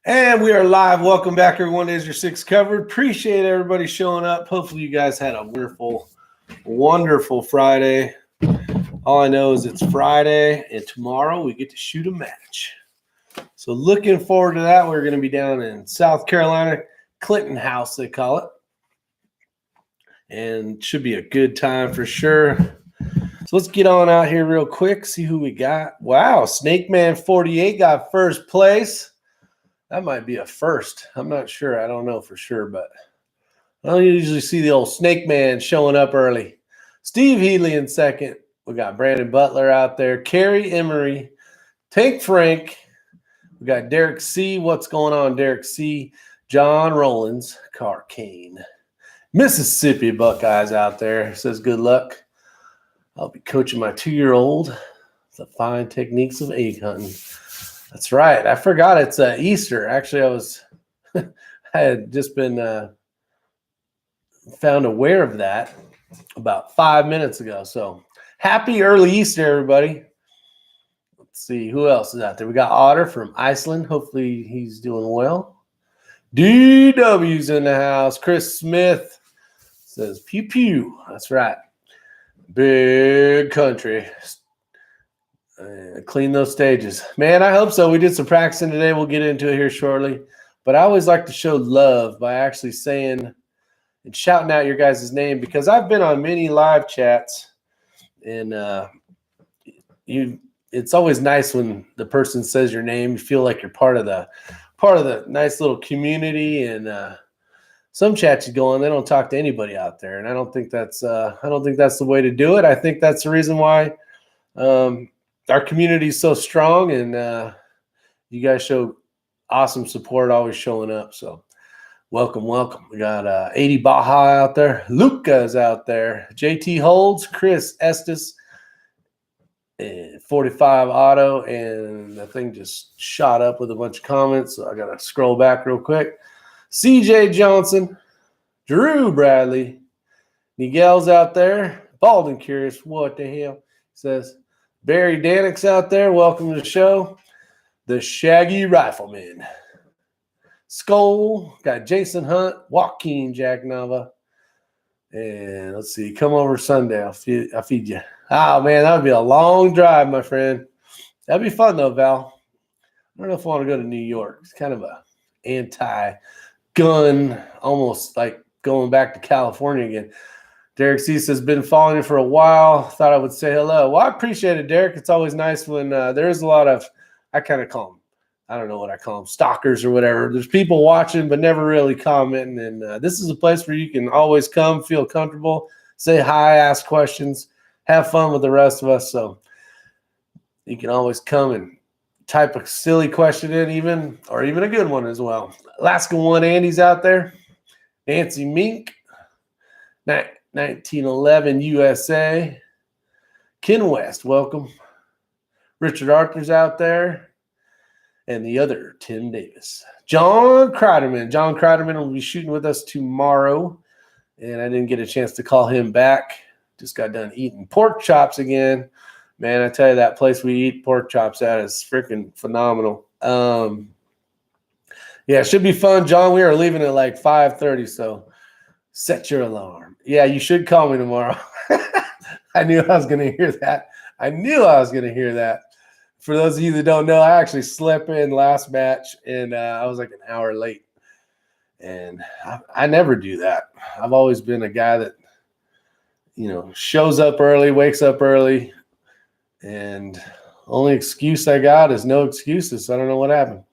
And we are live. Welcome back, everyone. Isyour6covered. Appreciate everybody showing up. Hopefully you guys had a wonderful Friday. All I know is it's Friday, and tomorrow we get to shoot a match. So looking forward to that. We're going to be down in South Carolina, Clinton House, they call it. And should be a good time for sure. So let's get on out here real quick, see who we got. Wow, Snake Man 48 got first place. That might be a first. I'm not sure. I don't know for sure, but I don't usually see the old Snake Man showing up early. Steve Healy in second. We got Brandon Butler out there. Carrie Emery. Tank Frank. We got Derek C. What's going on, Derek C.? John Rollins. Carcane. Mississippi Buckeyes out there. Says good luck. I'll be coaching my 2-year-old the fine techniques of egg hunting. That's right. I forgot it's Easter. Actually, I had just been found aware of that about 5 minutes ago. So happy early Easter, everybody. Let's see who else is out there. We got Otter from Iceland. Hopefully he's doing well. DW's in the house. Chris Smith says pew pew. That's right. Big country. Clean those stages. Man, I hope so. We did some practicing today. We'll get into it here shortly. But I always like to show love by actually saying and shouting out your guys' name, because I've been on many live chats, and it's always nice when the person says your name. You feel like you're part of the nice little community. And some chats you go on, they don't talk to anybody out there, and I don't think that's the way to do it. I think that's the reason why our community is so strong, and you guys show awesome support, always showing up. So welcome. We got 80 Baja out there. Luca's out there. JT Holds, Chris Estes, and 45 Auto, and the thing just shot up with a bunch of comments, so I got to scroll back real quick. CJ Johnson, Drew Bradley, Miguel's out there. Bald and Curious, what the hell? Says Barry Danick's out there. Welcome to the show. The Shaggy Rifleman. Skull. Got Jason Hunt. Joaquin Jacknava. And let's see. Come over Sunday. I'll feed you. Oh, man, that would be a long drive, my friend. That'd be fun, though, Val. I don't know if I want to go to New York. It's kind of a anti-gun, almost like going back to California again. Derek C says, been following you for a while. Thought I would say hello. Well, I appreciate it, Derek. It's always nice when there's a lot of, I kind of call them, I don't know what I call them, stalkers or whatever. There's people watching but never really commenting. And this is a place where you can always come, feel comfortable, say hi, ask questions, have fun with the rest of us. So you can always come and type a silly question in, even a good one as well. Alaska One Andy's out there. Nancy Mink. 1911 USA. Ken West, welcome. Richard Arthur's out there. And the other, Tim Davis. John Kreiderman. John Kreiderman will be shooting with us tomorrow. And I didn't get a chance to call him back. Just got done eating pork chops again. Man, I tell you, that place we eat pork chops at is freaking phenomenal. Yeah, it should be fun, John. We are leaving at like 5:30, so set your alarm. Yeah, you should call me tomorrow. I knew I was going to hear that. For those of you that don't know, I actually slept in last match, and I was like an hour late. And I never do that. I've always been a guy that, shows up early, wakes up early, and only excuse I got is no excuses. So I don't know what happened.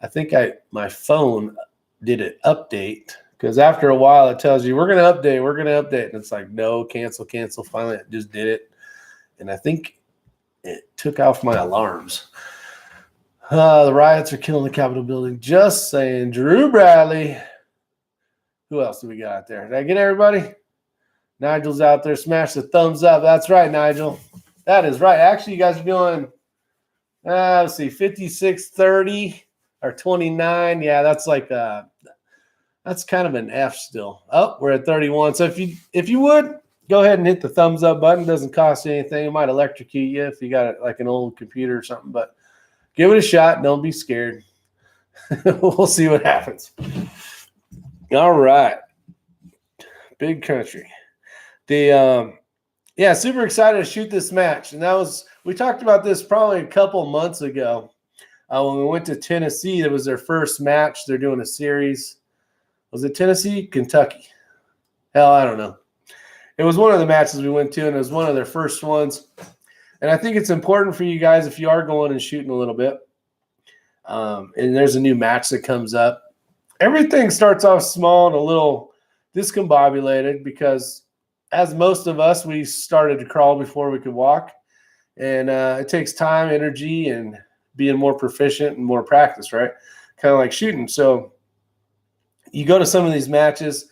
I think my phone did an update, because after a while it tells you we're going to update, and it's like, no, cancel. Finally, it just did it, and I think it took off my alarms. The riots are killing the Capitol building. Just saying. Drew Bradley. Who else do we got out there? Did I get everybody? Nigel's out there. Smash the thumbs up. That's right, Nigel. That is right. Actually, you guys are doing, let's see, 56-30 or 29. Yeah, that's like that's kind of an F still. Oh, we're at 31. So if you would, go ahead and hit the thumbs up button. It doesn't cost you anything. It might electrocute you if you got like an old computer or something, but give it a shot. Don't be scared. We'll see what happens. All right. Big country. Yeah, super excited to shoot this match. And we talked about this probably a couple months ago. When we went to Tennessee, it was their first match. They're doing a series. Was it Tennessee? Kentucky? Hell, I don't know. It was one of the matches we went to, and it was one of their first ones. And I think it's important for you guys if you are going and shooting a little bit. And there's a new match that comes up. Everything starts off small and a little discombobulated because, as most of us, we started to crawl before we could walk. And it takes time, energy, and being more proficient and more practice, right? Kind of like shooting. So you go to some of these matches,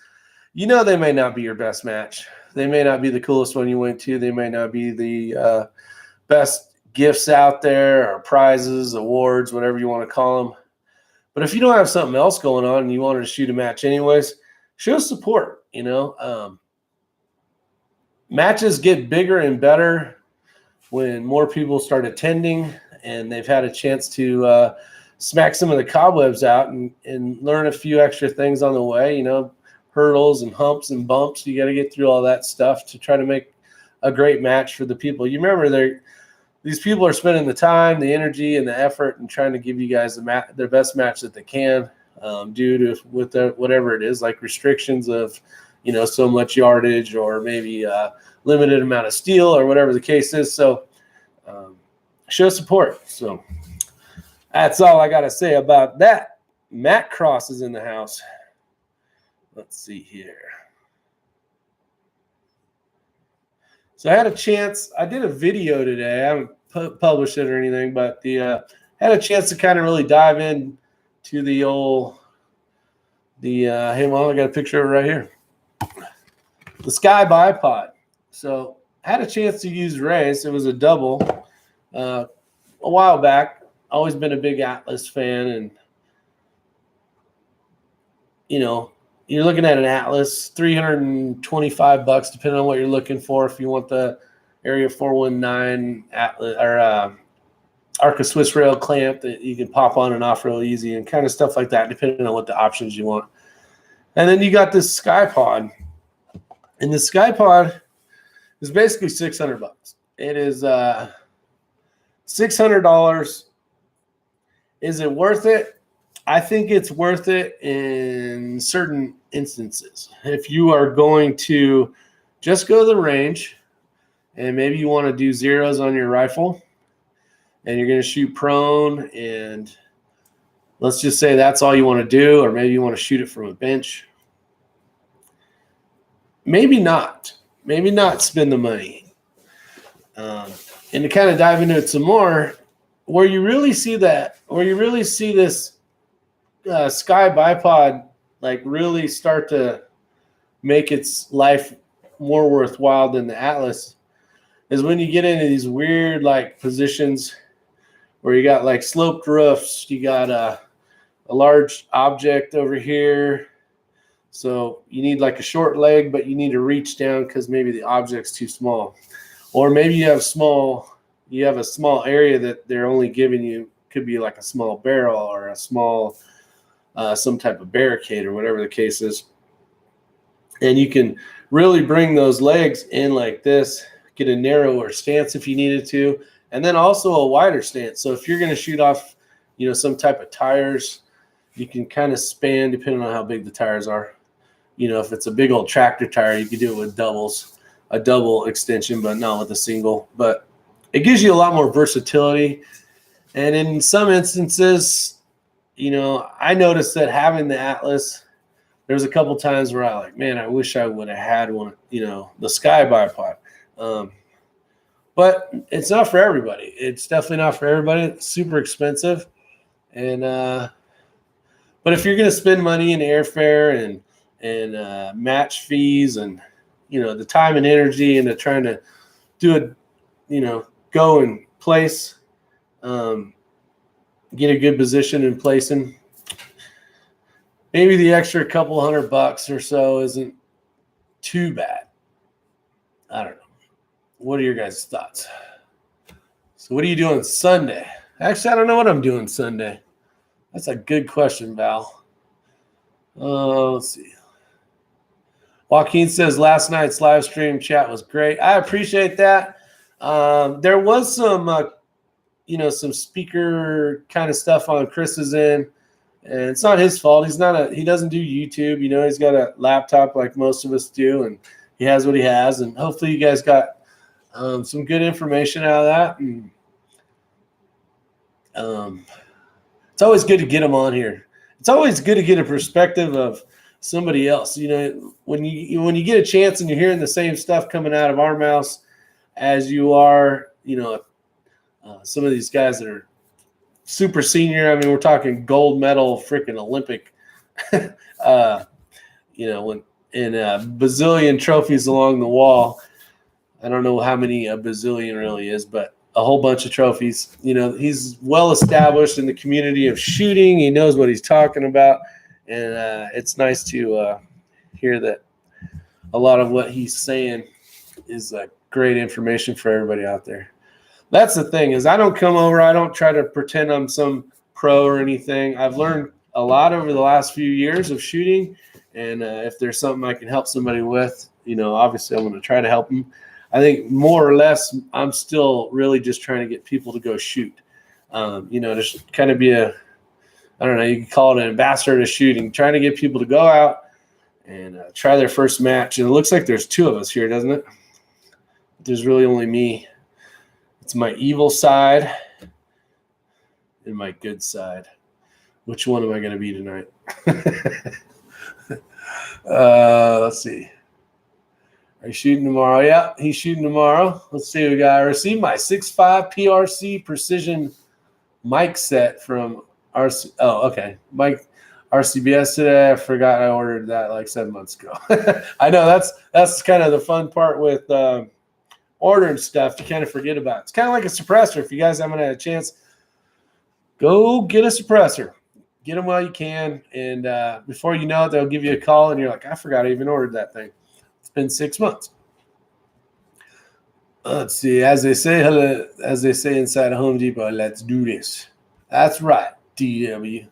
they may not be your best match. They may not be the coolest one you went to. They may not be the best gifts out there or prizes, awards, whatever you want to call them. But if you don't have something else going on and you wanted to shoot a match anyways, show support, Matches get bigger and better when more people start attending and they've had a chance to smack some of the cobwebs out and learn a few extra things on the way, hurdles and humps and bumps. You got to get through all that stuff to try to make a great match for the people. You remember these people are spending the time, the energy, and the effort and trying to give you guys their best match that they can due to whatever it is, like restrictions of, so much yardage or maybe a limited amount of steel or whatever the case is. So show support. So that's all I got to say about that. Matt Cross is in the house. Let's see here. So I had a chance. I did a video today. I haven't published it or anything, but had a chance to kind of really dive in to the hey, well, I got a picture of it right here. The Sky bipod. So I had a chance to use Ray's. It was a double a while back. Always been a big Atlas fan, and you're looking at an Atlas, $325, depending on what you're looking for. If you want the Area 419 Atlas or Arca Swiss rail clamp that you can pop on and off real easy, and kind of stuff like that, depending on what the options you want. And then you got this SkyPod, and the SkyPod is basically $600. It is $600. Is it worth it? I think it's worth it in certain instances. If you are going to just go to the range and maybe you want to do zeros on your rifle and you're going to shoot prone, and let's just say that's all you want to do, or maybe you want to shoot it from a bench. Maybe not spend the money. And to kind of dive into it some more, where you really see this Sky bipod like really start to make its life more worthwhile than the Atlas is when you get into these weird like positions where you got like sloped roofs, you got a large object over here, so you need like a short leg, but you need to reach down because maybe the object's too small, or maybe you have a small area that they're only giving you, could be like a small barrel or a small some type of barricade or whatever the case is. And you can really bring those legs in like this, get a narrower stance if you needed to, and then also a wider stance. So if you're going to shoot off, some type of tires, you can kind of span depending on how big the tires are. If it's a big old tractor tire, you can do it with a double extension, but not with a single. But it gives you a lot more versatility. And in some instances, I noticed that having the Atlas, there was a couple times where I wish I would have had one, the Sky bipod. But it's not for everybody. It's definitely not for everybody. It's super expensive. And but if you're going to spend money in airfare and match fees and, the time and energy into trying to do it, go and place, get a good position in placing, maybe the extra couple $100 or so isn't too bad. I don't know. What are your guys' thoughts? So what are you doing Sunday? Actually, I don't know what I'm doing Sunday. That's a good question, Val. Let's see. Joaquin says last night's live stream chat was great. I appreciate that. There was some, some speaker kind of stuff on Chris's end, and it's not his fault. He doesn't do YouTube. He's got a laptop like most of us do, and he has what he has. And hopefully you guys got some good information out of that. And it's always good to get them on here. It's always good to get a perspective of somebody else. When you get a chance and you're hearing the same stuff coming out of our mouths as you are, some of these guys that are super senior. I mean, we're talking gold medal, freaking Olympic, when in a bazillion trophies along the wall. I don't know how many a bazillion really is, but a whole bunch of trophies. He's well established in the community of shooting. He knows what he's talking about. And it's nice to hear that a lot of what he's saying is great information for everybody out there. That's the thing is I don't come over. I don't try to pretend I'm some pro or anything. I've learned a lot over the last few years of shooting. And if there's something I can help somebody with, obviously I'm going to try to help them. I think more or less I'm still really just trying to get people to go shoot. Just kind of be I don't know, you can call it an ambassador to shooting, trying to get people to go out and try their first match. And it looks like there's two of us here, doesn't it? There's really only me. It's my evil side and my good side. Which one am I going to be tonight? Let's see. Are you shooting tomorrow? Yeah, he's shooting tomorrow. Let's see what we got. I received my 6.5 PRC precision mic set from RC. Oh, okay. Mike RCBS today. I forgot I ordered that like 7 months ago. I know that's kind of the fun part with ordering stuff. You kind of forget about it. It's kind of like a suppressor. If you guys haven't had a chance, go get a suppressor. Get them while you can. And before you know it, they'll give you a call and you're like, I forgot I even ordered that thing. It's been 6 months. Let's see. As they say inside a Home Depot, let's do this. That's right. DW.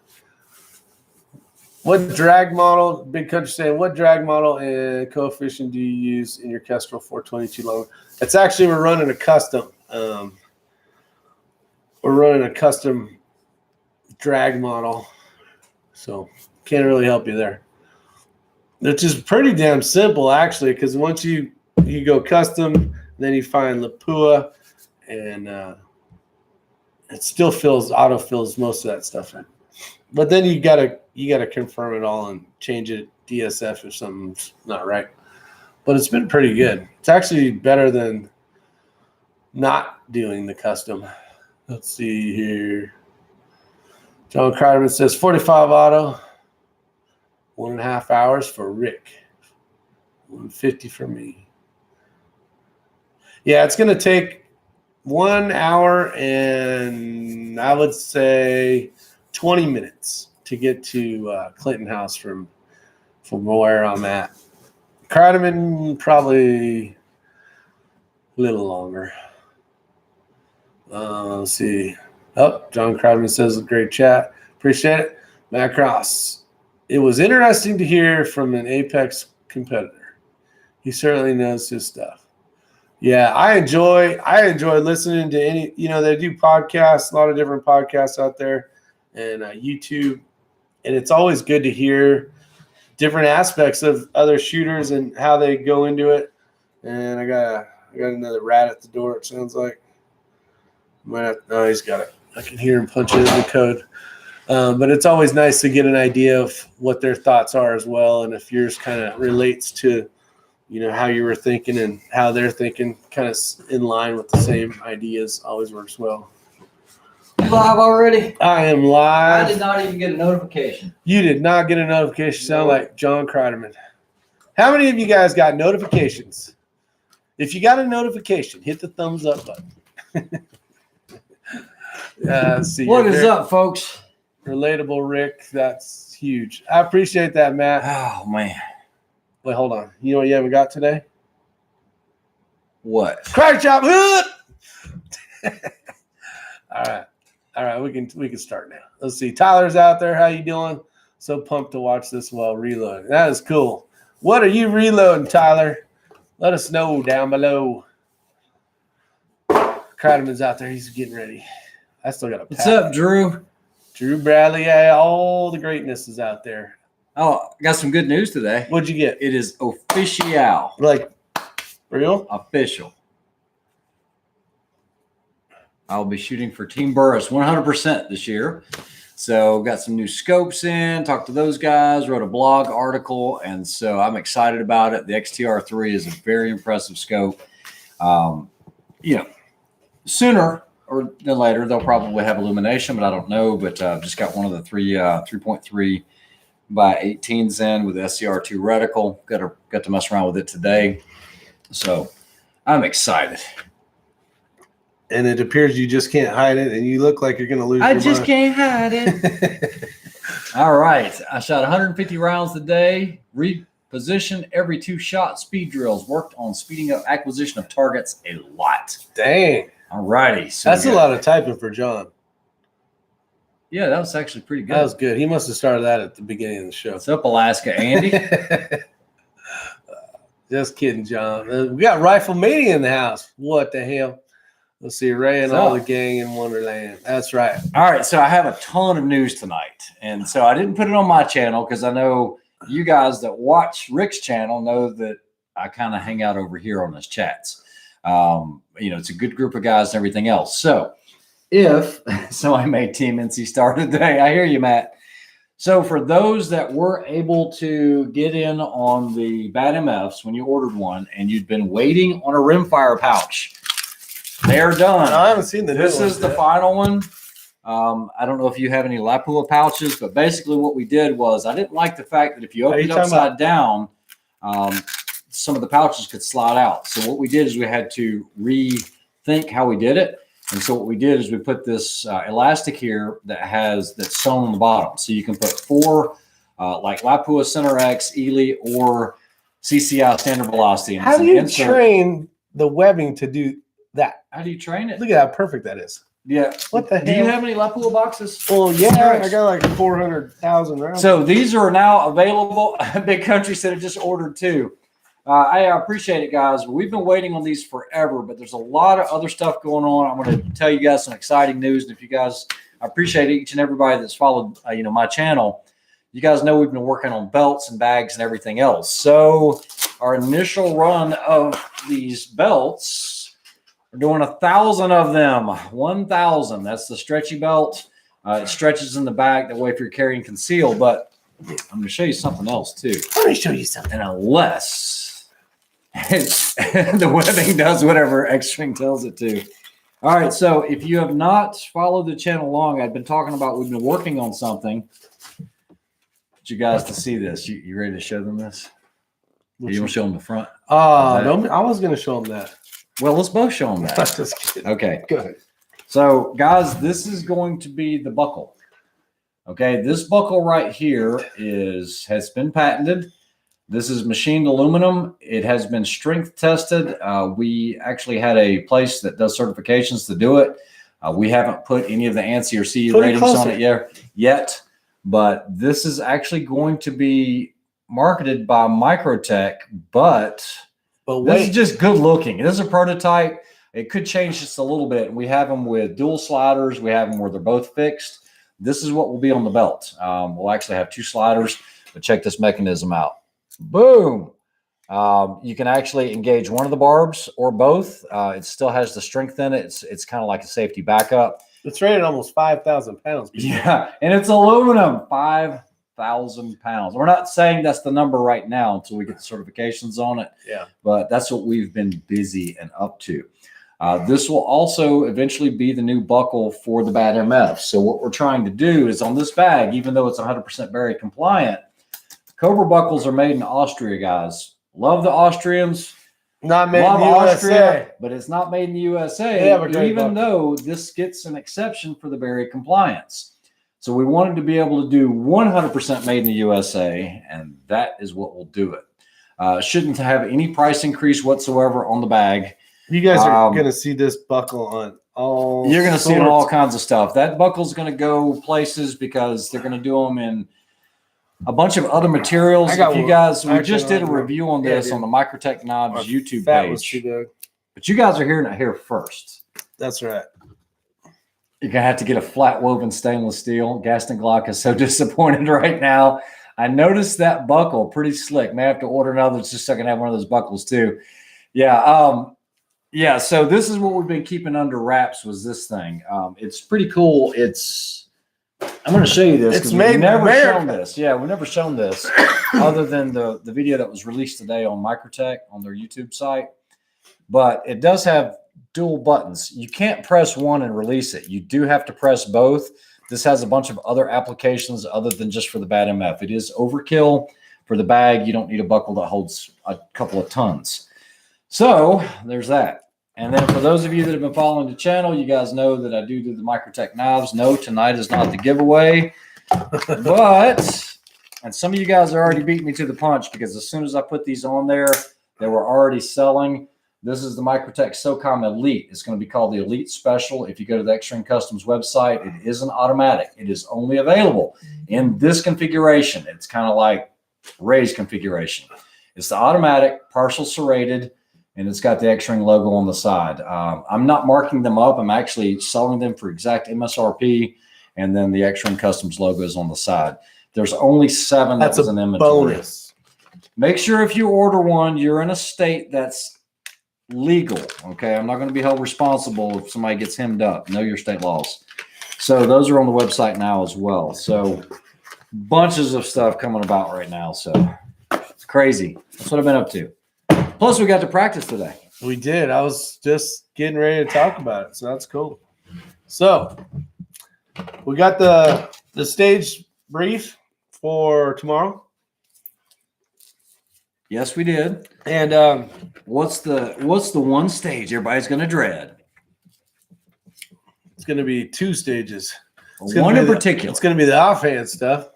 What drag model, Big Country saying, what drag model and coefficient do you use in your Kestrel 422 long? It's actually, we're running a custom. We're running a custom drag model. So can't really help you there. Which is pretty damn simple, actually, because once you go custom, then you find Lapua, and it still auto-fills most of that stuff in. But then you gotta confirm it all and change it DSF if something's not right. But it's been pretty good. It's actually better than not doing the custom. Let's see here. John Kreiderman says 45 auto, 1.5 hours for Rick, 150 for me. Yeah, it's gonna take 1 hour and I would say 20 minutes to get to Clinton House from where I'm at. Kreiderman probably a little longer. Let's see. Oh, John Kreiderman says great chat. Appreciate it. Matt Cross. It was interesting to hear from an Apex competitor. He certainly knows his stuff. Yeah, I enjoy listening to any, they do podcasts, a lot of different podcasts out there, and YouTube, and it's always good to hear different aspects of other shooters and how they go into it. And I got another rat at the door, it sounds like. No, he's got it. I can hear him punch in the code. But it's always nice to get an idea of what their thoughts are as well, and if yours kind of relates to how you were thinking and how they're thinking, kind of in line with the same ideas, always works well. You live already? I am live. I did not even get a notification. You did not get a notification. Sound like John Kreiderman. How many of you guys got notifications? If you got a notification, hit the thumbs up button. Let's see. What is up, folks? Relatable Rick. That's huge. I appreciate that, Matt. Oh, man. Wait, hold on. You know what you haven't got today? What? Crack chop. All right. All right, we can start now. Let's see. Tyler's out there. How you doing? So pumped to watch this while reloading. That is cool. What are you reloading, Tyler? Let us know down below. Kreideman's out there. He's getting ready. I still got a pack. What's up, Drew? Drew Bradley. Yeah, all the greatness is out there. Oh, I got some good news today. What'd you get? It is official. Like, real? Official. I'll be shooting for Team Burris 100% this year. So got some new scopes in, talked to those guys, wrote a blog article, and so I'm excited about it. The XTR3 is a very impressive scope. Sooner or than later, they'll probably have illumination, but I don't know. But just got one of the 3.3 by 18s in with the SCR2 reticle. Got to mess around with it today. So I'm excited. And it appears you just can't hide it, and you look like you're going to lose. I just can't hide it. All right. I shot 150 rounds today. Repositioned every 2 shot. Speed drills. Worked on speeding up acquisition of targets a lot. Dang. All righty. So that's a lot of typing for John. Yeah, that was actually pretty good. That was good. He must have started that at the beginning of the show. What's up, Alaska Andy? Just kidding, John. We got Rifle Mania in the house. What the hell? Let's see, Ray and all the gang in Wonderland. That's right. All right, so I have a ton of news tonight. And so I didn't put it on my channel because I know you guys that watch Rick's channel know that I kind of hang out over here on his chats. It's a good group of guys and everything else. So I made Team NC Star today. I hear you, Matt. So for those that were able to get in on the Bad MFs when you ordered one and you'd been waiting on a rimfire pouch, they're done. I haven't seen the new This is the final one. I don't know if you have any Lapua pouches, but basically what we did was I didn't like the fact that if you open it upside down, some of the pouches could slide out. So what we did is we had to rethink how we did it. And so what we did is we put this elastic here that's sewn on the bottom. So you can put 4 like Lapua Center X, Ely, or CCI standard velocity. And how do you train the webbing to do that? How do you train it? Look at how perfect that is. Yeah. What the hell? Do you have any Lapua boxes? Well, yeah, I got like 400,000 rounds. So these are now available. Big Country said it just ordered 2. I appreciate it, guys. We've been waiting on these forever, but there's a lot of other stuff going on. I'm going to tell you guys some exciting news. And if you guys, I appreciate each and everybody that's followed, my channel. You guys know we've been working on belts and bags and everything else. So our initial run of these belts, we're doing 1,000 of them. 1,000. That's the stretchy belt. It stretches in the back. That way, if you're carrying conceal, but I'm going to show you something else too. Let me show you something. And unless the webbing does whatever X-String tells it to. All right, so if you have not followed the channel long, I've been talking about we've been working on something. Want you guys to see this. You ready to show them this? You want to show them the front? No, I was going to show them that. Well, let's both show them that. Just kidding. Okay. Good. So, guys, this is going to be the buckle. Okay, this buckle right here has been patented. This is machined aluminum. It has been strength tested. We actually had a place that does certifications to do it. We haven't put any of the ANSI or CE ratings on it yet, but this is actually going to be marketed by Microtech, but this is just good looking. It is a prototype. It could change just a little bit. We have them with dual sliders. We have them where they're both fixed. This is what will be on the belt. We'll actually have 2 sliders, but check this mechanism out. Boom. You can actually engage one of the barbs or both. It still has the strength in it. It's kind of like a safety backup. It's rated almost 5,000 pounds. Yeah, and it's aluminum, 5,000 pounds. We're not saying that's the number right now until we get the certifications on it. Yeah, but that's what we've been busy and up to. This will also eventually be the new buckle for the Bad MF. So what we're trying to do is on this bag, even though it's 100% Berry compliant, Cobra buckles are made in Austria, guys. Love the Austrians. Not made in the USA. Austria, but it's not made in the USA, even buckle. though this gets an exception for the Berry compliance. So we wanted to be able to do 100% made in the USA, and that is what will do it. Shouldn't have any price increase whatsoever on the bag. You guys are going to see this buckle on You're going to see all kinds of stuff. That buckle's going to go places because they're going to do them in a bunch of other materials. If you guys, we just did a review on this on the Microtech Knobs YouTube page. But you guys are hearing it here first. That's right. You're going to have to get a flat woven stainless steel. Gaston Glock is so disappointed right now. I noticed that buckle pretty slick. May have to order another just so I can have one of those buckles too. Yeah. Yeah, so this is what we've been keeping under wraps was this thing. It's pretty cool. I'm going to show you this because we've never shown this. Yeah, we've never shown this other than the video that was released today on Microtech on their YouTube site. But it does have dual buttons. You can't press one and release it. You do have to press both. This has a bunch of other applications other than just for the Bad MF. It is overkill for the bag. You don't need a buckle that holds a couple of tons. So there's that. And then for those of you that have been following the channel, you guys know that I do the Microtech knives. No, tonight is not the giveaway. But, and some of you guys are already beating me to the punch because as soon as I put these on there, they were already selling. This is the Microtech SOCOM Elite. It's going to be called the Elite Special. If you go to the Extreme Customs website, it is an automatic. It is only available in this configuration. It's kind of like Ray's configuration. It's the automatic, partial serrated, and it's got the X-Ring logo on the side. I'm not marking them up. I'm actually selling them for exact MSRP, and then the X-Ring Customs logo is on the side. There's only 7 that's in inventory. Bonus. Make sure if you order one, you're in a state that's legal, okay? I'm not going to be held responsible if somebody gets hemmed up. Know your state laws. So those are on the website now as well. So bunches of stuff coming about right now. So it's crazy. That's what I've been up to. Plus, we got to practice today. We did. I was just getting ready to talk about it, so that's cool. So we got the stage brief for tomorrow. Yes, we did. And what's the one stage everybody's going to dread? It's going to be 2 stages. One in particular. It's going to be the offhand stuff.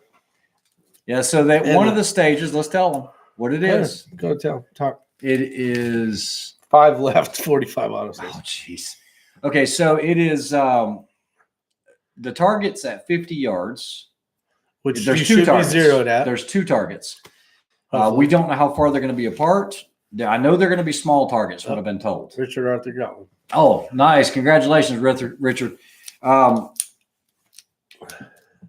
Yeah. So one of the stages. Let's tell them what it is. Go talk. It is 5 left, 45 auto stage. Oh, jeez. Okay, so it is the target's at 50 yards. Which there's 2 targets. Be zeroed at. There's 2 targets. We don't know how far they're going to be apart. I know they're going to be small targets, what I've been told. Richard Arthur got one. Oh, nice. Congratulations, Richard. You're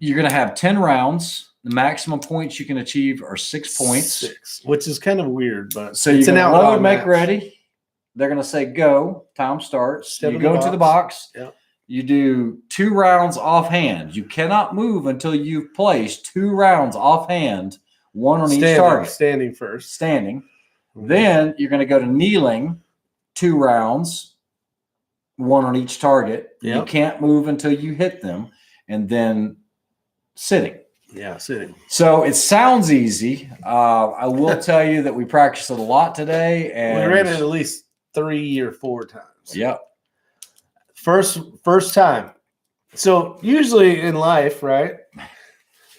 going to have 10 rounds. The maximum points you can achieve are 6 points. 6, which is kind of weird, but so you can load, make ready. They're going to say go. Time starts. You go to the box. Yep. You do 2 rounds offhand. You cannot move until you've placed 2 rounds offhand, 1 on each target. Standing first. Standing. Then you're going to go to kneeling, 2 rounds, 1 on each target. Yep. You can't move until you hit them, and then sitting. Yeah, sitting. So it sounds easy. I will tell you that we practiced it a lot today, and we ran it at least 3 or 4 times. Yep. First time. So usually in life, right?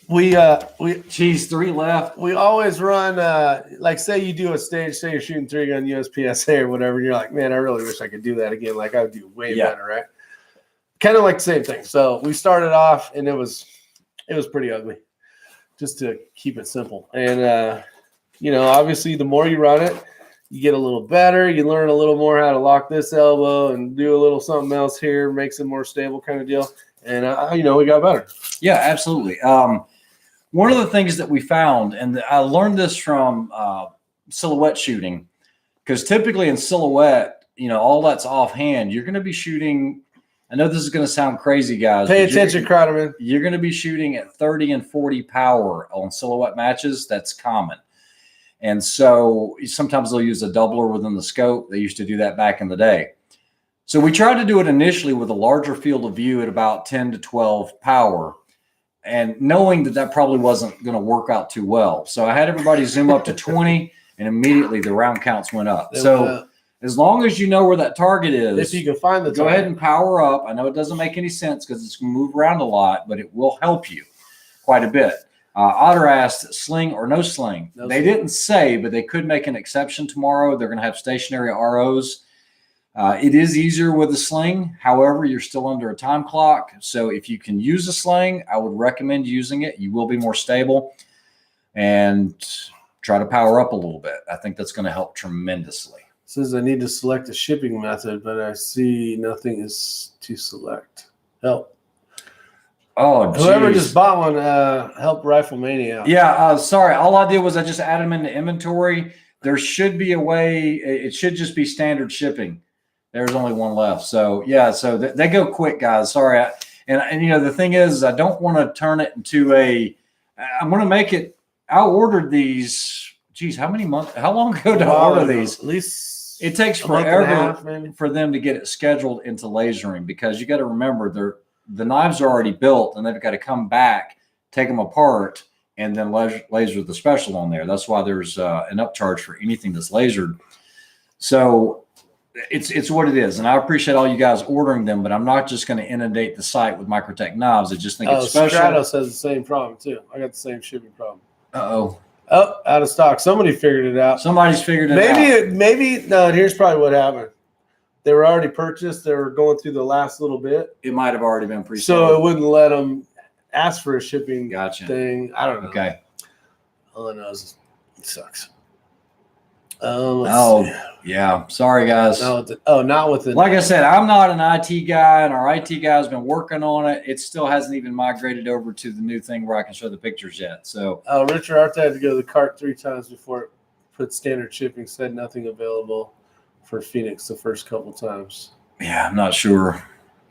We 3 left. We always run like say you do a stage, say you're shooting 3-gun USPSA or whatever, and you're like, man, I really wish I could do that again. Like I would do way better, right? Kind of like the same thing. So we started off and it was pretty ugly, just to keep it simple. And, obviously the more you run it, you get a little better. You learn a little more how to lock this elbow and do a little something else here, makes it more stable kind of deal. And, we got better. Yeah, absolutely. One of the things that we found, and I learned this from silhouette shooting, because typically in silhouette, all that's offhand. You're going to be shooting – I know this is going to sound crazy, guys. Pay attention, Crowderman. You're going to be shooting at 30 and 40 power on silhouette matches. That's common. And so sometimes they'll use a doubler within the scope. They used to do that back in the day. So we tried to do it initially with a larger field of view at about 10 to 12 power, and knowing that probably wasn't going to work out too well. So I had everybody zoom up to 20, and immediately the round counts went up. As long as you know where that target is, if you can find the target, go ahead and power up. I know it doesn't make any sense because it's going to move around a lot, but it will help you quite a bit. Otter asked, sling or no sling? They didn't say, but they could make an exception tomorrow. They're going to have stationary ROs. It is easier with a sling. However, you're still under a time clock. So if you can use a sling, I would recommend using it. You will be more stable and try to power up a little bit. I think that's going to help tremendously. It says I need to select a shipping method, but I see nothing is to select. Help. Oh, whoever geez. just bought one, help Rifle Mania out. Yeah, sorry. All I did was I just added them into inventory. There should be a way. It should just be standard shipping. There's only one left. So, yeah, so they go quick, guys. Sorry. And you know, the thing is, I don't want to turn it into I'm going to make it. I ordered these. Geez, how long ago did I order these? At least it takes forever for them to get it scheduled into lasering, because you got to remember the knives are already built and they've got to come back, take them apart, and then laser the special on there. That's why there's an upcharge for anything that's lasered. So it's what it is. And I appreciate all you guys ordering them, but I'm not just going to inundate the site with Microtech knives. I just think it's special. Stratos has the same problem too. I got the same shipping problem. Uh-oh. Oh, out of stock. Somebody figured it out. Somebody's figured it out. Maybe no, here's probably what happened. They were already purchased. They were going through the last little bit. It might have already been pre-sold. So it wouldn't let them ask for a shipping thing. I don't know. Okay. All I know is it sucks. Yeah. Sorry, guys. Not with the. Like I said, I'm not an IT guy, and our IT guy has been working on it. It still hasn't even migrated over to the new thing where I can show the pictures yet. So, Richard Arthur had to go to the cart 3 times before it put standard shipping. Said nothing available for Phoenix the first couple times. Yeah, I'm not sure.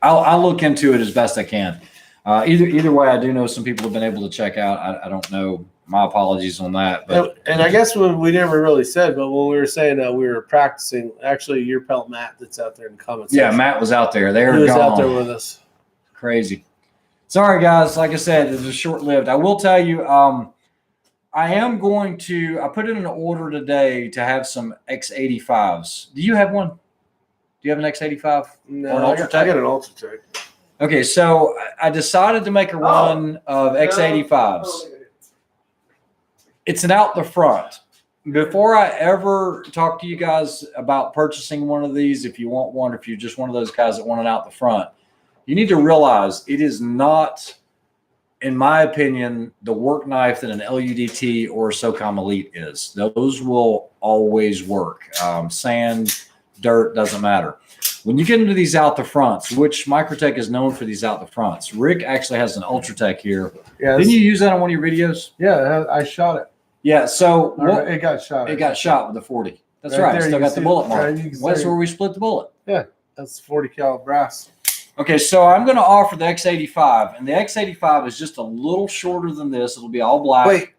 I'll look into it as best I can. Either way, I do know some people have been able to check out. I don't know. My apologies on that. But and I guess we never really said, but when we were saying that we were practicing, actually, your pal Matt that's out there in the comments. Yeah, Matt was out there. He was out there with us. Crazy. Sorry, guys. Like I said, it was short-lived. I will tell you, I am going to. I put in an order today to have some X85s. Do you have one? Do you have an X85? No, I got an Ultratech. Okay, so I decided to make a run of X85s. It's an out the front. Before I ever talk to you guys about purchasing one of these, if you want one, if you're just one of those guys that want it out the front, you need to realize it is not, in my opinion, the work knife that an LUDT or a SOCOM Elite is. Those will always work. Sand, dirt, doesn't matter. When you get into these out the fronts, which Microtech is known for these out the fronts, Rick actually has an Ultratech here. Yeah, didn't you use that on one of your videos? Yeah, I shot it. Yeah, so it got shot. It got shot with the 40. That's right. Still got the bullet mark. That's where we split the bullet. Yeah, that's 40 caliber brass. Okay, so I'm going to offer the X85, and the X85 is just a little shorter than this. It'll be all black. Wait,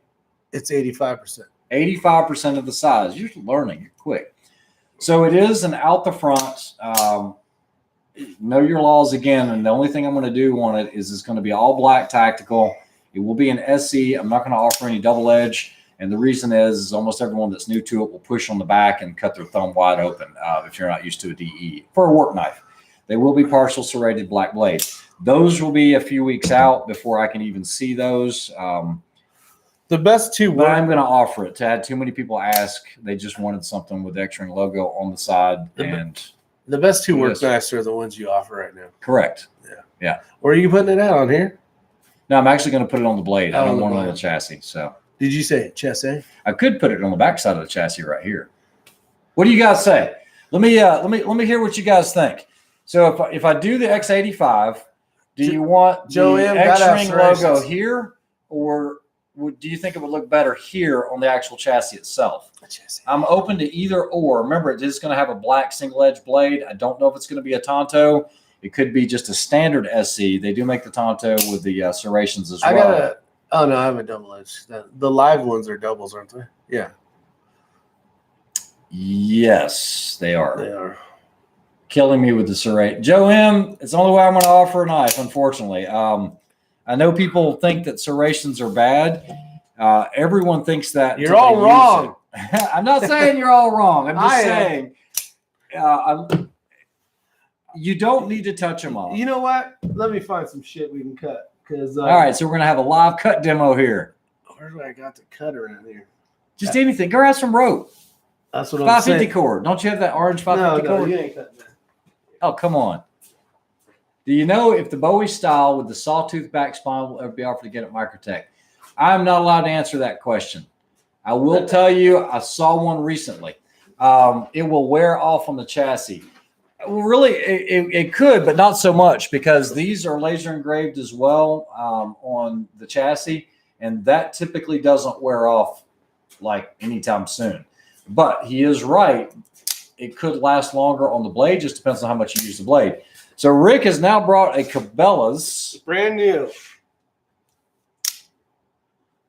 it's 85%. 85% of the size. You're learning. You're quick. So it is an out the front. Know your laws again, and the only thing I'm going to do on it is it's going to be all black tactical. It will be an SE. I'm not going to offer any double edge. And the reason is almost everyone that's new to it will push on the back and cut their thumb wide open if you're not used to a DE. For a work knife, they will be partial serrated black blade. Those will be a few weeks out before I can even see those. The best two. But I'm going to offer it. To had too many people ask. They just wanted something with the X-Ring logo on the side. The best two work knives are the ones you offer right now. Correct. Yeah. Where are you putting it out on here? No, I'm actually going to put it on the blade. I don't want it on the chassis. So. Did you say chassis? I could put it on the back side of the chassis right here. What do you guys say? Let me hear what you guys think. So if I do the X85, do you want the X-Ring logo here, or do you think it would look better here on the actual chassis itself? I'm open to either or. Remember, it is going to have a black single edge blade. I don't know if it's going to be a Tonto. It could be just a standard SC. They do make the Tonto with the serrations as well. Oh, no, I have a double edge. The live ones are doubles, aren't they? Yeah. Yes, they are. They are. Killing me with the serrate. Joe M., it's the only way I'm going to offer a knife, unfortunately. I know people think that serrations are bad. Everyone thinks that. You're all wrong. I'm not saying you're all wrong. I'm just saying you don't need to touch them all. You know what? Let me find some shit we can cut. All right, so we're going to have a live cut demo here. Where do I got the cutter in here? Just anything. Go grab some rope. That's what I'm saying. 550 cord. Don't you have that orange 550 cord? No, you ain't cutting that. Oh, come on. Do you know if the Bowie style with the sawtooth back spine will ever be offered again at Microtech? I'm not allowed to answer that question. I will tell you, I saw one recently. It will wear off on the chassis. Well, really, it could, but not so much because these are laser engraved as well on the chassis, and that typically doesn't wear off like anytime soon. But he is right. It could last longer on the blade. Just depends on how much you use the blade. So Rick has now brought a Cabela's. Brand new.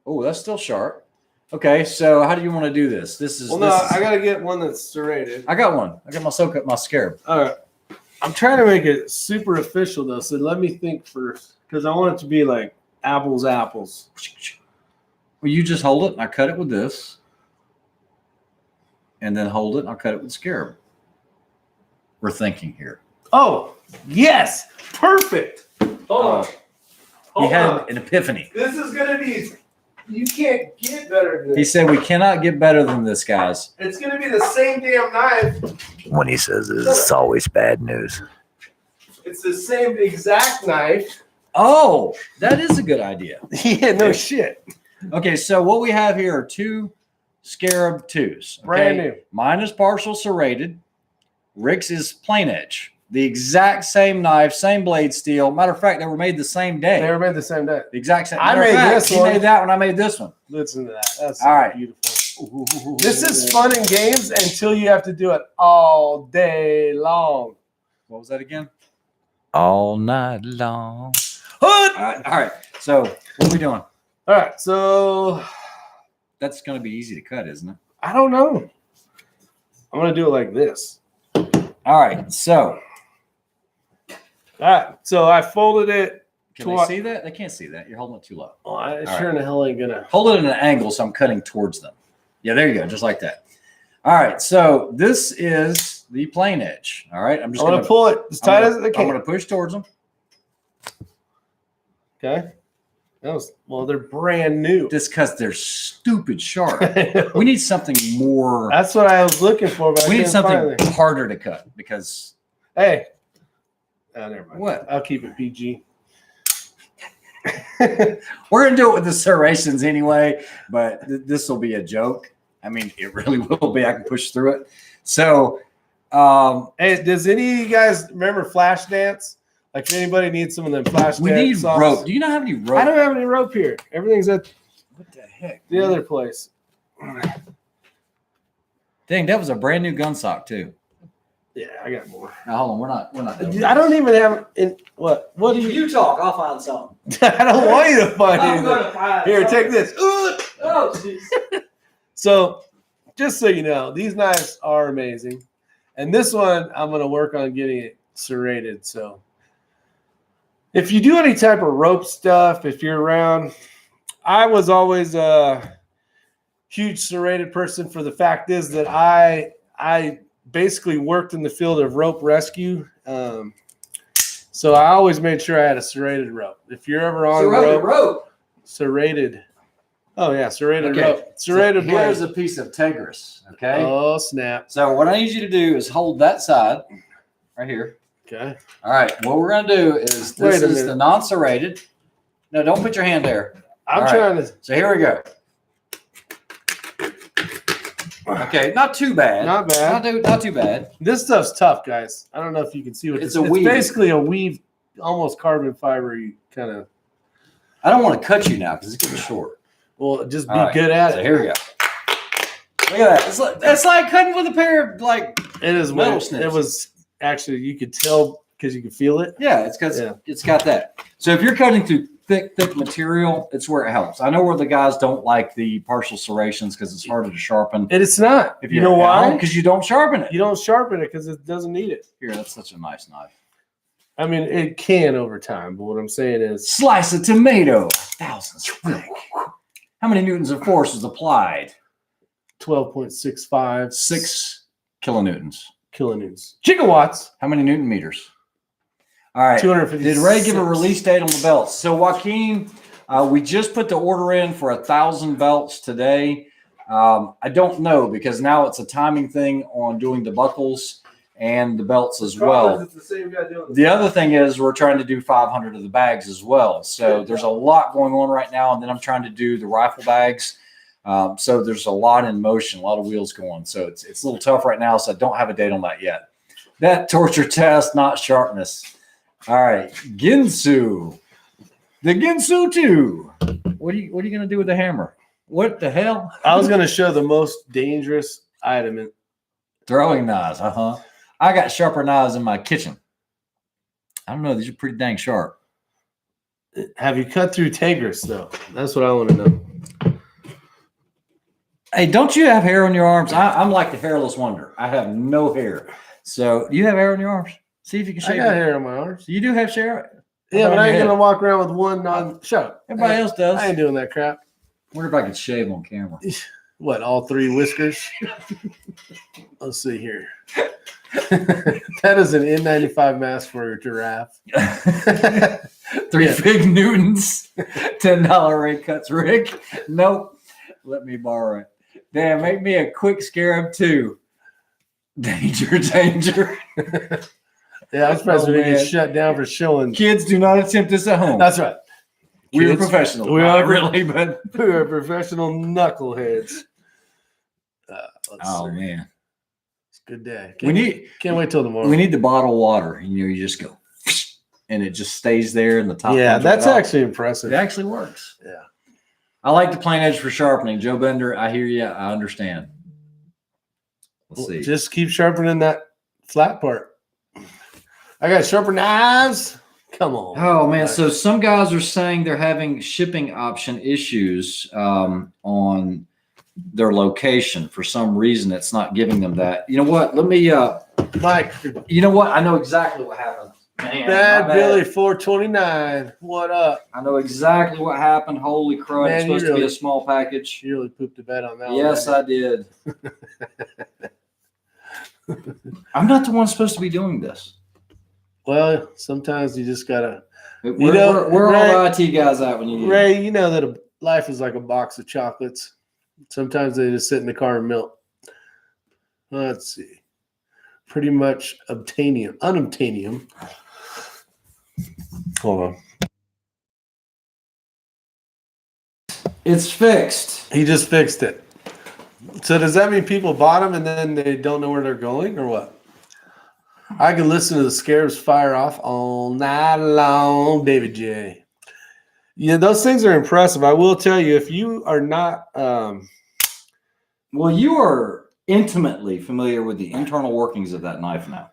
Oh, that's still sharp. Okay, so how do you want to do this? I got to get one that's serrated. I got one. I got my scarab. All right. I'm trying to make it super official, though, so let me think first because I want it to be like apples. Well, you just hold it, and I cut it with this. And then hold it, and I'll cut it with scarab. We're thinking here. Oh, yes. Perfect. Hold on. He had an epiphany. This is going to be... You can't get better than this. He said we cannot get better than this, guys. It's going to be the same damn knife. When he says this, it's always bad news. It's the same exact knife. Oh, that is a good idea. Yeah, no shit. Okay, so what we have here are two Scarab 2s. Okay? Brand new. Mine is partial serrated. Rick's is plain edge. The exact same knife, same blade steel. Matter of fact, they were made the same day. They were made the same day. The exact same. I Matter of made fact, this he one. made that one. I made this one. Listen to that. That's all right. Beautiful. This is fun and games until you have to do it all day long. What was that again? All night long. All right. So what are we doing? All right. So that's going to be easy to cut, isn't it? I don't know. I'm going to do it like this. All right. So. All right. So I folded it. Can they see that? They can't see that. You're holding it too low. Oh, I sure in the hell ain't going to. Hold it at an angle so I'm cutting towards them. Yeah, there you go. Just like that. All right. So this is the plain edge. All right. I'm going to pull it as tight as I can. I'm going to push towards them. Okay. They're brand new. Just because they're stupid sharp. We need something more. That's what I was looking for. But we need something harder to cut because. Hey. Oh, never mind. What? I'll keep it PG. We're going to do it with the serrations anyway, but this will be a joke. I mean, it really will be. I can push through it. So. Hey, does any of you guys remember Flashdance? Like, if anybody needs some of them Flashdance we need songs. rope. Do you not have any rope? I don't have any rope here. Everything's at what the heck? The other place. Dang, that was a brand new gun sock too. Yeah, I got more. Now, hold on, we're not done. I don't even have what do You talk, I'll find something. I don't want you to find I'm anything. gonna find Here, something. take this. Oh, jeez. So, just so you know, these knives are amazing. And this one, I'm going to work on getting it serrated. So, if you do any type of rope stuff, if you're around, I was always a huge serrated person for the fact is that I basically worked in the field of rope rescue. So I always made sure I had a serrated rope. If you're ever on rope. Serrated. Oh, yeah, serrated rope. Serrated so here's a piece of Tegris, okay? Oh, snap. So what I need you to do is hold that side right here. Okay. All right, what we're going to do is this is the non-serrated. No, don't put your hand there. I'm trying to. So here we go. Okay, not too bad. Not bad. Not too bad. This stuff's tough, guys. I don't know if you can see what it's this is. It's weave. basically a weave, almost carbon fiber. You kind of. I don't want to cut you now because it's getting short. Well, just be good at it. So here we go. Look at that. It's like cutting with a pair of It is metal snips. It was actually you could tell because you could feel it. Yeah, it's because it's got that. So if you're cutting through thick material, it's where it helps. I know where the guys don't like the partial serrations because it's harder to sharpen. And it's not. If you know why? Because you don't sharpen it. You don't sharpen it because it doesn't need it. Here, that's such a nice knife. I mean, it can over time, but what I'm saying is, slice of tomato, thousands thick. How many newtons of force was applied? 12.65. 6 kilonewtons. Kilonewtons. Gigawatts. How many newton meters? All right. 250. Did Ray give a release date on the belts? So Joaquin, we just put the order in for 1,000 belts today. I don't know because now it's a timing thing on doing the buckles. and the belts as Problem well. is it's the same guy doing The other thing is we're trying to do 500 of the bags as well. So there's a lot going on right now. And then I'm trying to do the rifle bags. So there's a lot in motion, a lot of wheels going. So it's a little tough right now. So I don't have a date on that yet. That torture test, not sharpness. All right. Ginsu. The Ginsu 2. What are you going to do with the hammer? What the hell? I was going to show the most dangerous item in Throwing knives. I got sharper knives in my kitchen. I don't know. These are pretty dang sharp. Have you cut through Tigris, though? That's what I want to know. Hey, don't you have hair on your arms? I'm like the hairless wonder. I have no hair. So, do you have hair on your arms? See if you can I shave got it. hair on my arms. You do have hair? Yeah, but I ain't head? going to walk around with one on. Shut up. Everybody else does. I ain't doing that crap. Wonder if I could shave on camera. What, all 3 whiskers? Let's see here. That is an N95 mask for a giraffe. 3 big Newtons, $10 rate cuts, Rick. Nope. Let me borrow it. Damn, make me a quick scarab too. Danger, danger. Yeah, I'm surprised we didn't man. get shut down for showing. Kids, do not attempt this at home. That's right. We were Kids, professionals. we Not are really, but We are professional knuckleheads. Let's oh see. man, It's a good day. Can't wait till tomorrow. we need the bottled water. You just go, and it just stays there in the top. Yeah, comes right that's out. actually impressive. It actually works. Yeah. I like the plain edge for sharpening. Joe Bender, I hear you. I understand. Let's see. Just keep sharpening that flat part. I got sharper knives. Come on. Oh man, so some guys are saying they're having shipping option issues on their location for some reason. It's not giving them that. You know what? Let me. Mike, You know what? I know exactly what happened. Man, Bad my bad. Billy 429. What up? I know exactly what happened. Holy crud! Man, It's supposed to be really- a small package. You really pooped the bed on that Yes, one. I did. I'm not the one supposed to be doing this. Well, sometimes you just gotta. Where are all the IT guys at when you need them? Ray, you know that life is like a box of chocolates. Sometimes they just sit in the car and melt. Let's see. Pretty much unobtainium. Hold on. It's fixed. He just fixed it. So does that mean people bought them and then they don't know where they're going or what? I can listen to the scarabs fire off all night long, David J. Yeah, those things are impressive. I will tell you, if you are not Well, you are intimately familiar with the internal workings of that knife now.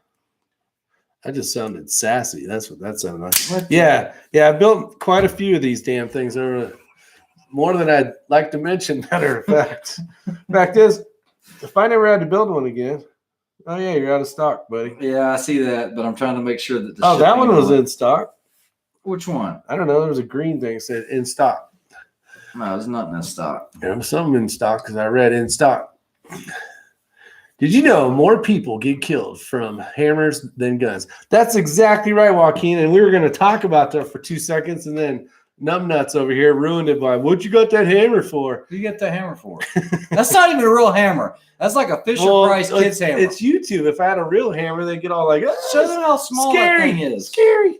I just sounded sassy. That's what that sounded like. What? Yeah. I built quite a few of these damn things over more than I'd like to mention, matter of fact. Fact is, if I never had to build one again, oh yeah, you're out of stock, buddy. Yeah, I see that, but I'm trying to make sure that the Oh, that shipping one was on- in stock. Which one? I don't know. There was a green thing that said in stock. No, there's nothing in stock. There was something in stock because I read in stock. Did you know more people get killed from hammers than guns? That's exactly right, Joaquin. And we were going to talk about that for 2 seconds, and then Numbnuts over here ruined it by, what you got that hammer for? What do you get the hammer for? That's not even a real hammer. That's like a Fisher Price kid's hammer. It's YouTube. If I had a real hammer, they'd get all like, oh, Show them how small scary, that thing is. Scary.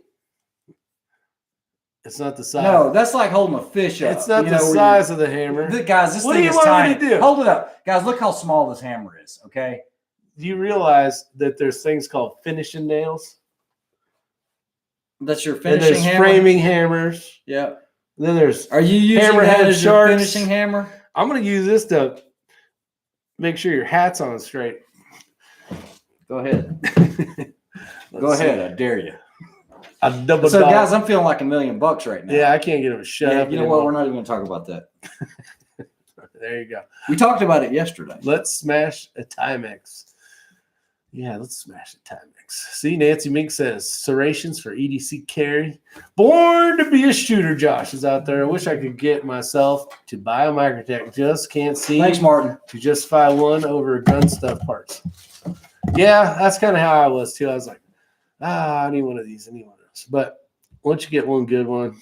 It's not the size. No, that's like holding a fish up. It's not You the know, where size of the hammer. Guys, this What do thing you is want me tiny. to do? Hold it up. Guys, look how small this hammer is, okay? Do you realize that there's things called finishing nails? That's your And finishing there's hammer? framing hammers. Yeah. And then there's, Are you using Hammerhead that as your sharks. finishing hammer? I'm going to use this to make sure your hat's on straight. Go ahead. Go Let's see. ahead. I dare you. A double So, dog. guys, I'm feeling like $1 million right now. Yeah, I can't get him to shut Yeah, up. you know what? anymore. We're not even going to talk about that. There you go. We talked about it yesterday. Let's smash a Timex. Yeah, let's smash a Timex. See, Nancy Mink says, serrations for EDC carry. Born to be a shooter, Josh is out there. I wish I could get myself to buy a Microtech. Just can't see Thanks, Martin. to justify one over gun stuff parts. Yeah, that's kind of how I was too. I was like, I need one of these. I need one of those. But once you get one good one,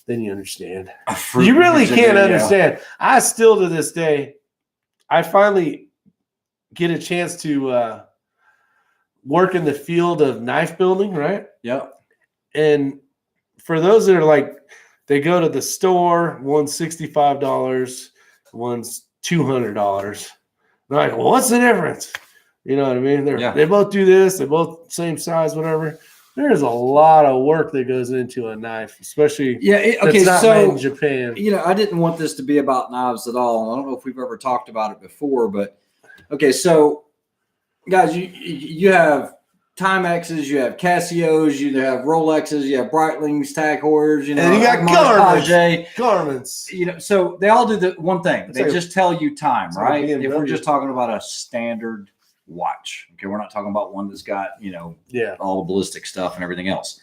then you understand. You really can't understand. I still, to this day, I finally get a chance to work in the field of knife building, right? Yep. And for those that are like, they go to the store, one's $65, one's $200. They're like, well, what's the difference? You know what I mean? They both do this. They're both same size, whatever. There's a lot of work that goes into a knife, especially okay. not So made in Japan. I didn't want this to be about knives at all. I don't know if we've ever talked about it before, but okay. So, guys, you have Timexes, you have Casios, you have Rolexes, you have Breitlings, Tag Heuers, and you got Garments. So they all do the one thing. They just tell you time, right? Like if we're just talking about a standard watch, okay, we're not talking about one that's got all the ballistic stuff and everything else.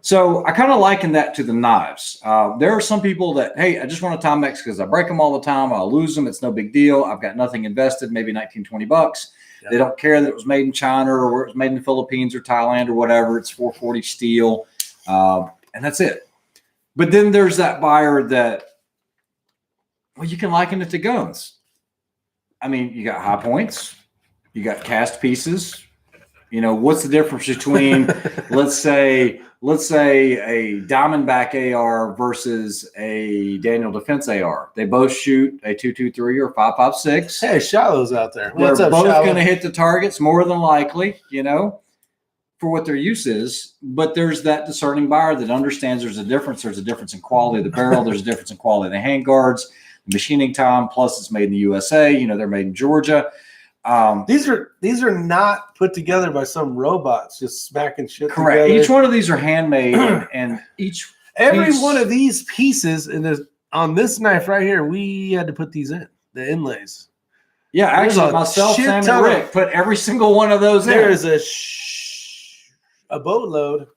So I kind of liken that to the knives. There are some people that, hey, I just want a Timex because I break them all the time. I'll lose them. It's no big deal. I've got nothing invested, maybe $19-20. Yeah. They don't care that it was made in China or where it was made in the Philippines or Thailand or whatever. It's 440 steel, and that's it. But then there's that buyer that, well, you can liken it to guns. I mean, you got high points. You got cast pieces. What's the difference between, let's say a Diamondback AR versus a Daniel Defense AR? They both shoot a 2.23 or 5.56. Hey, Shiloh's out there. They're both going to hit the targets more than likely, for what their use is. But there's that discerning buyer that understands there's a difference. There's a difference in quality of the barrel. There's a difference in quality of the handguards, the machining time. Plus, it's made in the USA. They're made in Georgia. These are not put together by some robots just smacking shit correct together. Each one of these are handmade, and every one of these pieces on this knife right here, we had to put these in the inlays. Yeah, actually, myself, Sam, and Rick put every single one of those in. There is a boatload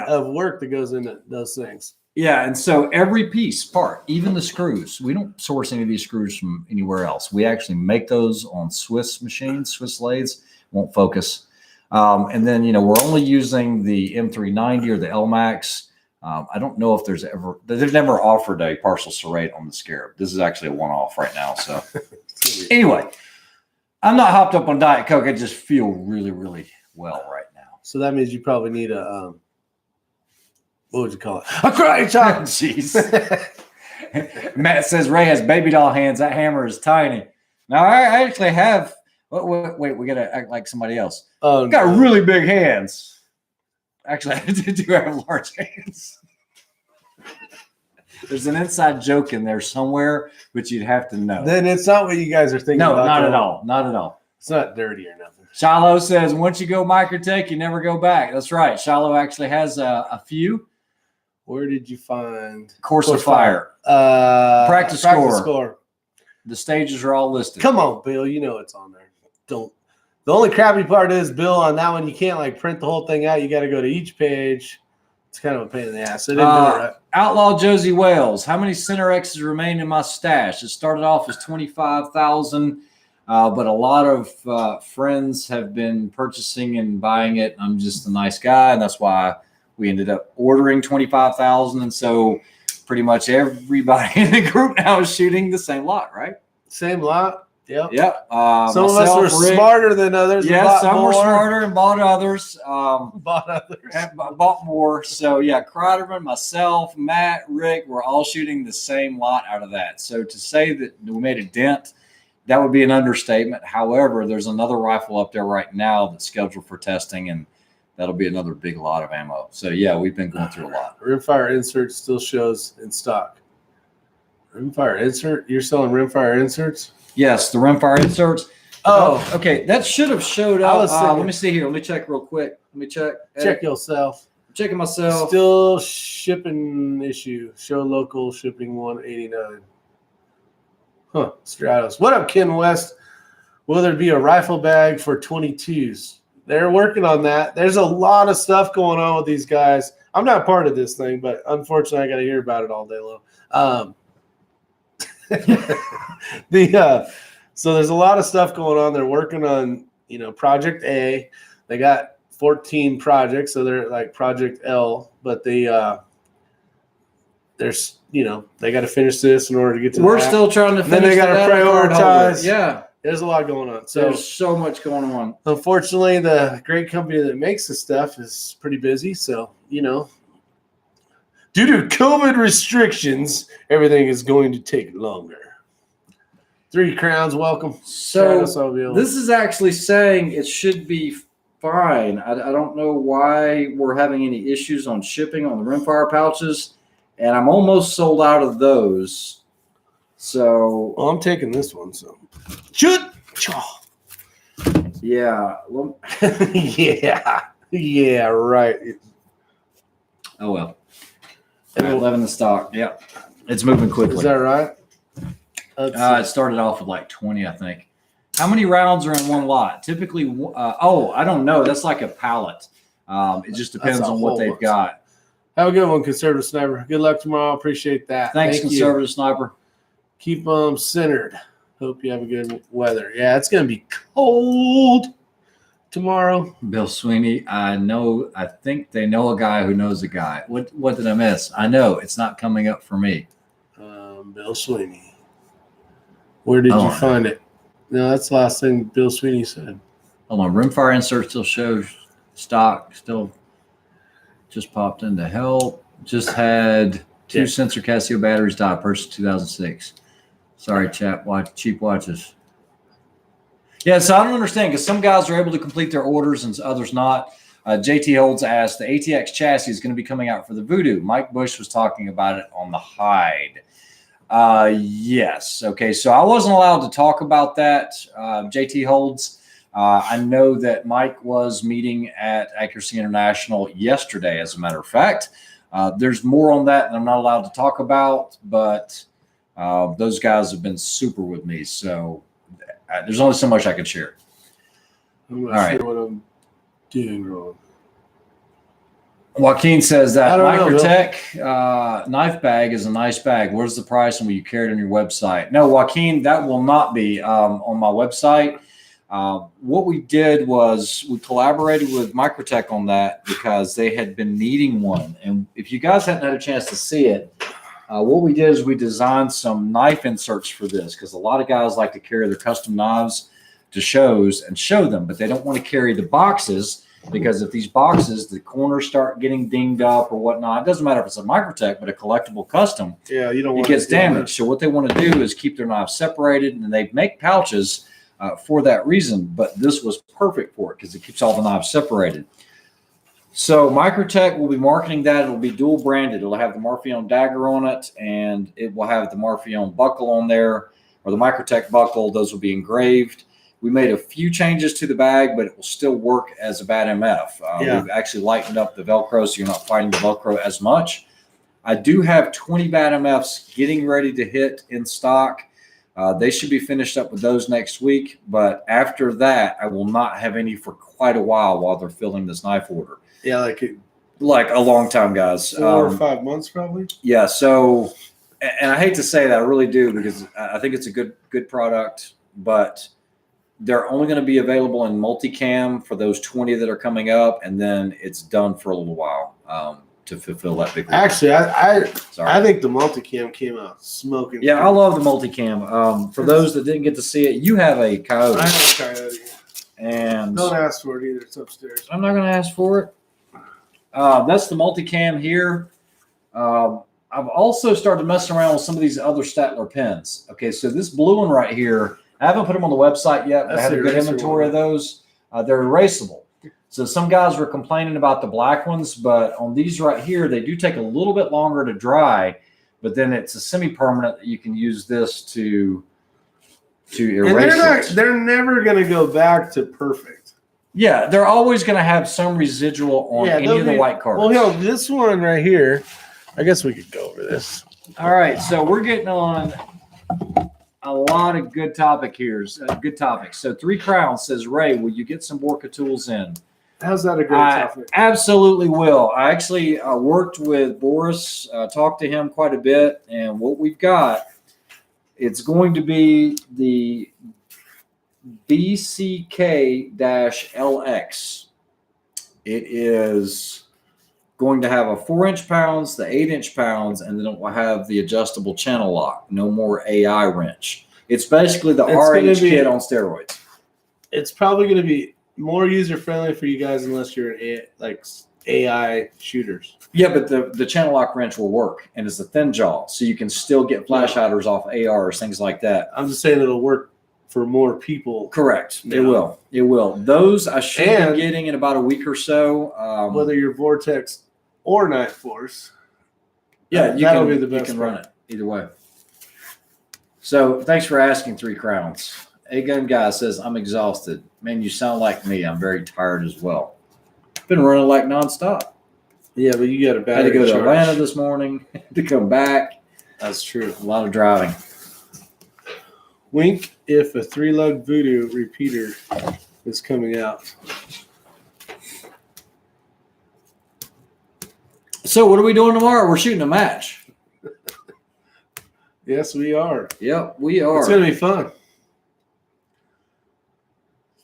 of work that goes into those things. Yeah, and so every part, even the screws, we don't source any of these screws from anywhere else. We actually make those on Swiss machines, Swiss lathes, won't focus. And then, we're only using the M390 or the LMAX. I don't know if they've never offered a partial serrate on the Scarab. This is actually a one-off right now. So anyway, I'm not hopped up on Diet Coke. I just feel really, really well right now. So that means you probably need a what would you call it? A karate chop. Jeez. Matt says Ray has baby doll hands. That hammer is tiny. Now I actually have. Wait, we gotta act like somebody else. I've got really big hands. Actually, I do have large hands. There's an inside joke in there somewhere, but you'd have to know. Then it's not what you guys are thinking. No, about. not at all. Not at all. It's not dirty or nothing. Shiloh says once you go Microtech, you never go back. That's right. Shiloh actually has a few. Where did you find Course of Fire? Practice score. The stages are all listed. Come on, Bill. You know it's on there. The only crappy part is, Bill, on that one, you can't print the whole thing out. You got to go to each page. It's kind of a pain in the ass. So I didn't do it right. Outlaw Josie Wales. How many Center X's remain in my stash? It started off as 25,000, but a lot of friends have been purchasing and buying it. I'm just a nice guy, and that's why we ended up ordering 25,000. And so pretty much everybody in the group now is shooting the same lot, right? Same lot. Yep. Yep. Some of us were smarter than others. Yeah, some were smarter and bought others. Bought more. So yeah, Kreiderman, myself, Matt, Rick, we're all shooting the same lot out of that. So to say that we made a dent, that would be an understatement. However, there's another rifle up there right now that's scheduled for testing, and that'll be another big lot of ammo. So yeah, we've been going through a lot. Rimfire insert still shows in stock. Rimfire insert? You're selling rimfire inserts? Yes, the rimfire inserts. Oh, okay. That should have showed up. Let me see here. Let me check real quick. Let me check. Check yourself. I'm checking myself. Still shipping issue. Show local shipping 189. Huh. Stratos. What up, Ken West? Will there be a rifle bag for 22s? They're working on that. There's a lot of stuff going on with these guys. I'm not part of this thing, but unfortunately, I got to hear about it all day long. So there's a lot of stuff going on. They're working on, Project A. They got 14 projects, so they're like Project L, but they got to finish this in order to get to We're still trying to finish. Then they got to prioritize. Yeah. There's a lot going on. So There's so much going on. unfortunately, the great company that makes the stuff is pretty busy. So, you know, due to COVID restrictions, everything is going to take longer. 3 Crowns, welcome. So Stratos Automobile. this is actually saying it should be fine. I don't know why we're having any issues on shipping on the rimfire pouches, and I'm almost sold out of those. So Well, I'm taking this one. So, shoot. yeah. Yeah, right. Oh well. 11 in stock. Yeah, it's moving quickly. Is that right? It started off with like 20, I think. How many rounds are in one lot? Typically, I don't know. That's like a pallet. It just depends That's a on what whole they've bunch. got. Have a good one, Conservative Sniper. Good luck tomorrow. Appreciate that. Thanks, Thank you. Conservative Sniper. Keep them centered. Hope you have a good weather. Yeah, it's going to be cold tomorrow. Bill Sweeney, I think they know a guy who knows a guy. What did I miss? I know it's not coming up for me. Bill Sweeney. Where did Oh. you find it? No, that's the last thing Bill Sweeney said. Hold on, rimfire insert still shows stock. Still just popped into help. Just had 2 sensor Casio batteries die. Purchased 2006. Sorry, chap. Cheap watches. Yeah, so I don't understand because some guys are able to complete their orders and others not. JT Holds asked, the ATX chassis is going to be coming out for the Voodoo. Mike Bush was talking about it on the Hyde. Yes. Okay. So I wasn't allowed to talk about that. JT Holds. I know that Mike was meeting at Accuracy International yesterday, as a matter of fact. There's more on that that I'm not allowed to talk about, but those guys have been super with me. So there's only so much I can share. I'm not All right. sure what I'm doing wrong. Joaquin says that I don't know, Microtech knife bag is a nice bag. Where's the price and will you carry it on your website? No, Joaquin, that will not be on my website. What we did was we collaborated with Microtech on that because they had been needing one. And if you guys hadn't had a chance to see it, what we did is we designed some knife inserts for this because a lot of guys like to carry their custom knives to shows and show them, but they don't want to carry the boxes. Because if these boxes, the corners start getting dinged up or whatnot, it doesn't matter if it's a Microtech, but a collectible custom, Yeah, you don't it want gets damaged. So what they want to do is keep their knives separated, and they make pouches for that reason. But this was perfect for it because it keeps all the knives separated. So Microtech will be marketing that. It'll be dual branded. It'll have the Marfione dagger on it, and it will have the Marfione buckle on there, or the Microtech buckle. Those will be engraved. We made a few changes to the bag, but it will still work as a BAT MF. We've actually lightened up the Velcro so you're not fighting the Velcro as much. I do have 20 BAT MFs getting ready to hit in stock. They should be finished up with those next week. But after that, I will not have any for quite a while they're filling this knife order. Yeah, Like a long time, guys. 4 or 5 months probably. Yeah. So, and I hate to say that, I really do, because I think it's a good product, but they're only going to be available in multicam for those 20 that are coming up, and then it's done for a little while to fulfill that big order. Actually, I Sorry. think the multicam came out smoking. Yeah, I love the multicam. For those that didn't get to see it, you have a Coyote, I have a Coyote. and Don't ask for it either. It's upstairs. I'm not going to ask for it. That's the multicam here. I've also started messing around with some of these other Statler pens. Okay, so this blue one right here, I haven't put them on the website yet, but I That's have a the good eraser inventory one. of those. They're erasable. So some guys were complaining about the black ones, but on these right here, they do take a little bit longer to dry, but then it's a semi-permanent that you can use this to erase it. They're never going to go back to perfect. Yeah, they're always going to have some residual on any they'll of the be- white cards. Well, hell, this one right here, I guess we could go over this. All right, so we're getting on a lot of good topics here. Good topics. So 3 Crowns says, Ray, will you get some Borka tools in? How's that a great I topic? absolutely will. I actually worked with Boris, talked to him quite a bit, and what we've got, it's going to be the BCK-LX. It is going to have a 4-inch pounds, the 8-inch pounds, and then it will have the adjustable channel lock. No more AI wrench. It's basically the It's gonna RH be- kit on steroids. It's probably going to be more user friendly for you guys unless you're like AI shooters. Yeah, but the channel lock wrench will work, and it's a thin jaw, so you can still get flash hiders off ARs, things like that. I'm just saying it'll work for more people. Correct. Yeah. It will. It will. Those I should And- be getting in about a week or so. Whether you're Vortex or Night Force. Yeah, you that'll can, be the best you can part. run it either way. So thanks for asking, 3 Crowns. A Gun Guy says, I'm exhausted. Man, you sound like me. I'm very tired as well. Been running like nonstop. Yeah, but you got a I had battery to go to charge. Atlanta this morning to come back. That's true. A lot of driving. Wink if a 3-lug voodoo repeater is coming out. So what are we doing tomorrow? We're shooting a match. Yes, we are. Yep, we are. It's going to be fun.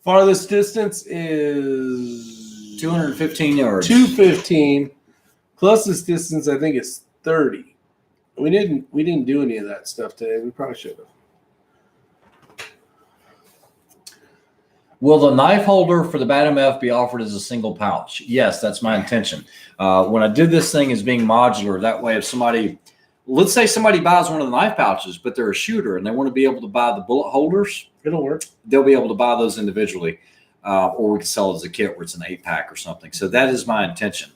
Farthest distance is 215 yards. 215. Closest distance I think is 30. We didn't do any of that stuff today. We probably should have. Will the knife holder for the Bat MF be offered as a single pouch? Yes, that's my intention. When I did this thing as being modular, that way if somebody, let's say somebody buys one of the knife pouches, but they're a shooter and they want to be able to buy the bullet holders, It'll work. they'll be able to buy those individually, or we can sell it as a kit where it's an 8-pack or something. So that is my intention.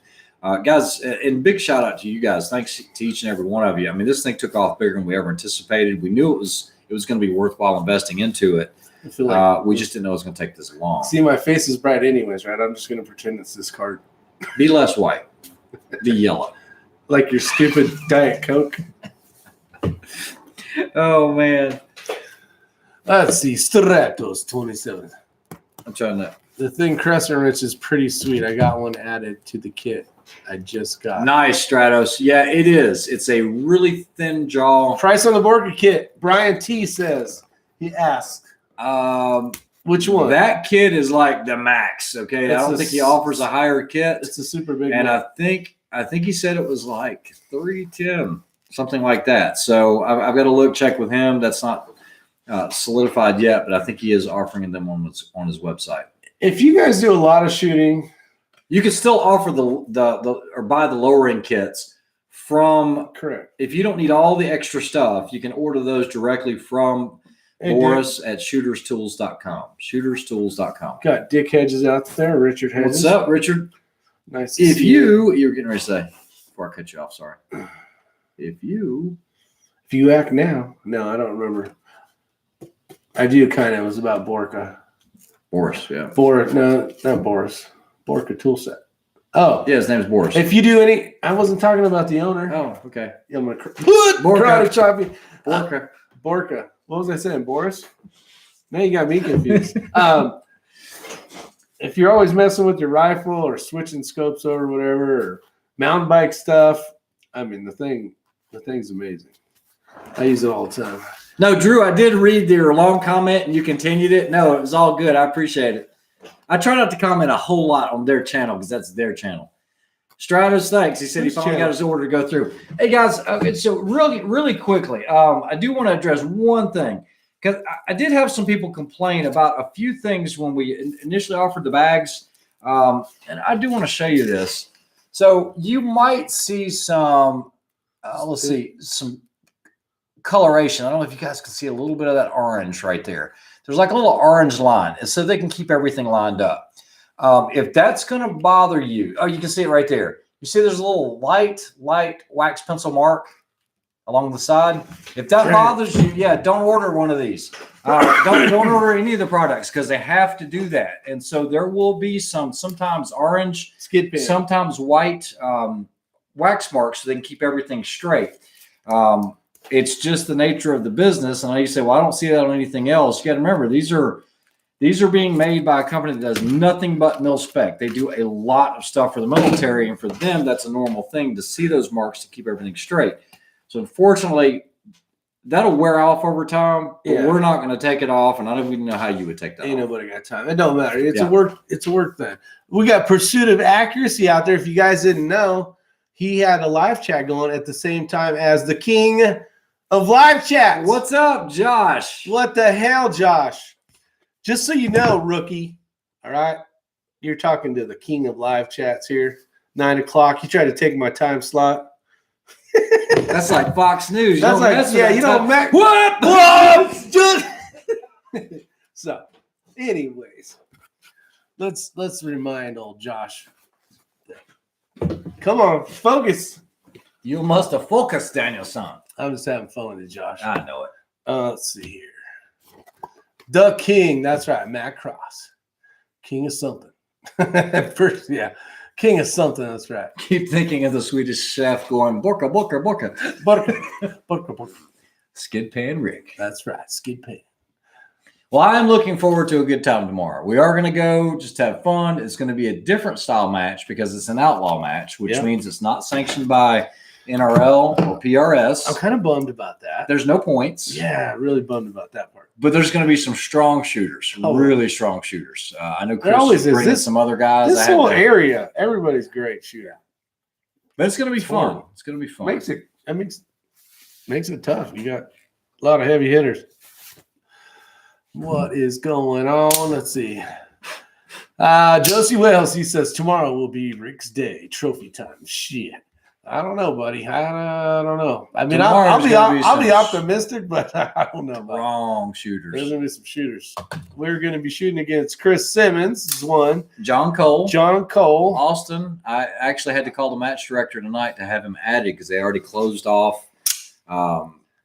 Guys, and big shout out to you guys. Thanks to each and every one of you. I mean, this thing took off bigger than we ever anticipated. We knew it was going to be worthwhile investing into it. I feel like We just didn't know it was going to take this long. see, my face is bright anyways, right? I'm just going to pretend it's this card. Be less white. Be yellow. Like your stupid Diet Coke. Oh, man. Let's see. Stratos 27. I'm trying to. The thin crescent wrench is pretty sweet. I got one added to the kit I just got. Nice, Stratos. Yeah, it is. It's a really thin jaw. Price on the Borka kit. Brian T says, he asked, which one? That kit is like the max. Okay, It's I don't a think he offers a higher kit, It's a super big and one. I think he said it was like 310, something like that. So I've got to look check with him. That's not solidified yet, but I think he is offering them on his website. If you guys do a lot of shooting, You can still offer the or buy the lower end kits from. correct. If you don't need all the extra stuff, you can order those directly from Hey, Boris at shooterstools.com. Shooterstools.com. got Dick Hedges out there, Richard Hedges. What's up, Richard? Nice to If see you. you were getting ready to say before I cut you off, sorry. If you act now. No, I don't remember. I do kind of. It was about Borka. Boris, yeah. No, not Boris. Borka toolset. Oh. Yeah, his name is Boris. If you do any, I wasn't talking about the owner. Oh, okay. I'm gonna Borka. karate choppy. Borka. Borka. What was I saying? Boris? Now you got me confused. If you're always messing with your rifle or switching scopes over whatever, or mountain bike stuff, I mean the thing's amazing. I use it all the time. No, Drew, I did read your long comment and you continued it. No, it was all good. I appreciate it. I try not to comment a whole lot on their channel because that's their channel. Stratos, thanks. He said he Whose finally channel? got his order to go through. Hey, guys, so really quickly, I do want to address one thing because I did have some people complain about a few things when we initially offered the bags, and I do want to show you this. So you might see some, let's see, some coloration. I don't know if you guys can see a little bit of that orange right there. There's like a little orange line, and so they can keep everything lined up. If that's going to bother you, oh, you can see it right there. You see there's a little light wax pencil mark along the side. If that bothers you, yeah, don't order one of these. Don't order any of the products because they have to do that. And so there will be sometimes orange, Skid pin. sometimes white wax marks so they can keep everything straight. It's just the nature of the business. And I used to say, well, I don't see that on anything else. You got to remember, these are being made by a company that does nothing but mil spec. They do a lot of stuff for the military, and for them, that's a normal thing to see those marks to keep everything straight. So unfortunately, that'll wear off over time, but Yeah. we're not going to take it off, and I don't even know how you would take that Ain't off. nobody got time. It don't matter. It's Yeah. a work thing. We got Pursuit of Accuracy out there. If you guys didn't know, he had a live chat going at the same time as the king of live chats. What's up, Josh? What the hell, Josh? Just so you know, rookie, all right? You're talking to the king of live chats here. 9 o'clock. You try to take my time slot. That's like Fox News. That's like, yeah, you know, Mac. What? So, anyways, let's remind old Josh. Come on, focus. You must have focused, Danielson. I'm just having fun with Josh. I know it. Let's see here. The King. That's right, Matt Cross. King of something. First, yeah. King of something. That's right. Keep thinking of the Swedish chef going, Borka, Borka, Borka. Borka. Skid Pan Rick. That's right. Skid Pan. Well, I'm looking forward to a good time tomorrow. We are going to go just have fun. It's going to be a different style match because it's an outlaw match, which means it's not sanctioned by NRL or PRS. I'm kind of bummed about that. There's no points. Yeah, really bummed about that part. But there's going to be some strong shooters, really strong shooters. I know Chris is bringing some other guys. This whole area, everybody's great shooter. But it's going to be fun. It's going to be fun. Makes it tough. You got a lot of heavy hitters. What is going on? Let's see. Josie Wells, he says, tomorrow will be Rick's day. Trophy time. Shit. I don't know, buddy. I don't know. I mean, I'll be optimistic, but I don't know. Wrong shooters. There's going to be some shooters. We're going to be shooting against Chris Simmons, is one. John Cole. Austin. I actually had to call the match director tonight to have him added because they already closed off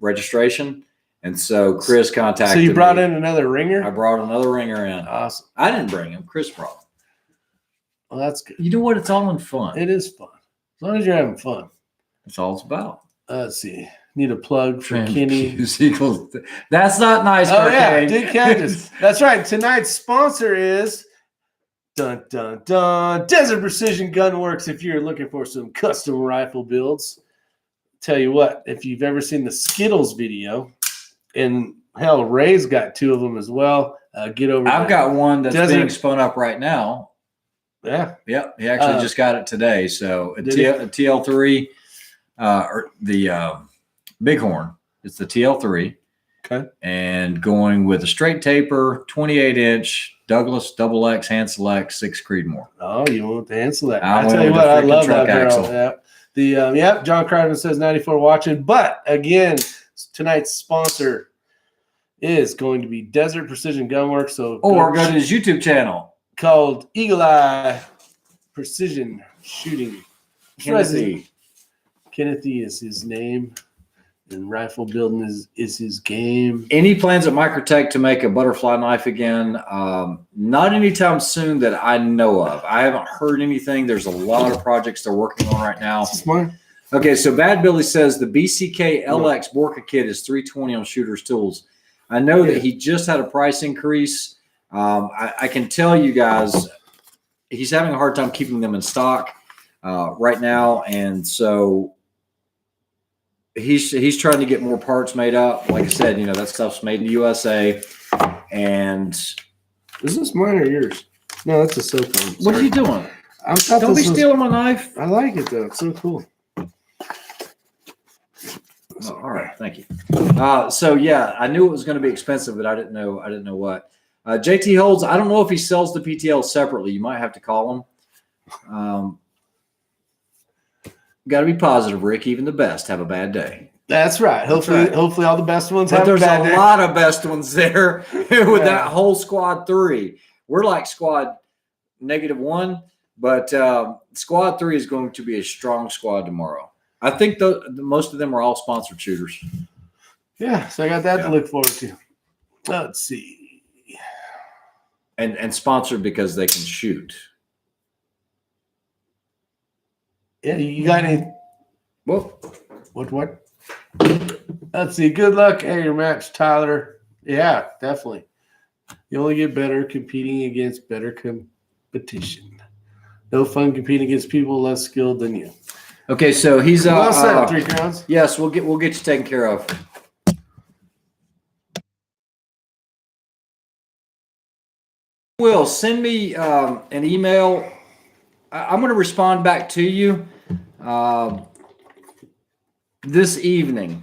registration. And so Chris contacted me. So you brought in another ringer? I brought another ringer in. Awesome. I didn't bring him. Chris brought him. Well, that's good. You know what? It's all in fun. It is fun. As long as you're having fun. That's all it's about. Let's see. Need a plug for Kenny. That's not nice. Oh, yeah. Dick Cactus. That's right. Tonight's sponsor is dun, dun, dun, Desert Precision Gunworks. If you're looking for some custom rifle builds, tell you what, if you've ever seen the Skittles video, and hell, Ray's got two of them as well. Get over. I've got one that's being spun up right now. Yeah. Yep. He actually just got it today. So a TL3, or the Bighorn. It's the TL3. Okay. And going with a straight taper, 28-inch Douglas Double X hand select 6 Creedmoor. Oh, you want the hand select? I tell you what, I love that girl. Yeah. John Criven says 94 watching. But again, tonight's sponsor is going to be Desert Precision Gunworks. So go to his YouTube channel called Eagle Eye Precision Shooting. Kennethy is his name, and rifle building is his game. Any plans at Microtech to make a butterfly knife again? Not anytime soon that I know of. I haven't heard anything. There's a lot of projects they're working on right now. Smart. Okay, so Bad Billy says the BCK LX Borka kit is $320 on Shooter's Tools. I know that he just had a price increase. I can tell you guys he's having a hard time keeping them in stock right now, and so he's trying to get more parts made up. Like I said, that stuff's made in the USA. And is this mine or yours? No, that's a cell phone. What are you doing? Don't be stealing my knife. I like it though. It's so cool. Oh, all right, thank you. So yeah, I knew it was going to be expensive, but I didn't know what. JT Holds. I don't know if he sells the PTL separately. You might have to call him. Got to be positive, Rick. Even the best have a bad day. That's right. Hopefully all the best ones have a bad day. There's a lot of best ones there with that whole squad 3. We're like squad -1, but squad 3 is going to be a strong squad tomorrow. I think most of them are all sponsored shooters. Yeah, so I got that to look forward to. Let's see. And sponsored because they can shoot. Yeah, you got any? What? Let's see. Good luck at your match, Tyler. Yeah, definitely. You only get better competing against better competition. No fun competing against people less skilled than you. Okay, so he's well said, 3 crowns. Yes, we'll get you taken care of. Will send me an email. I'm going to respond back to you this evening.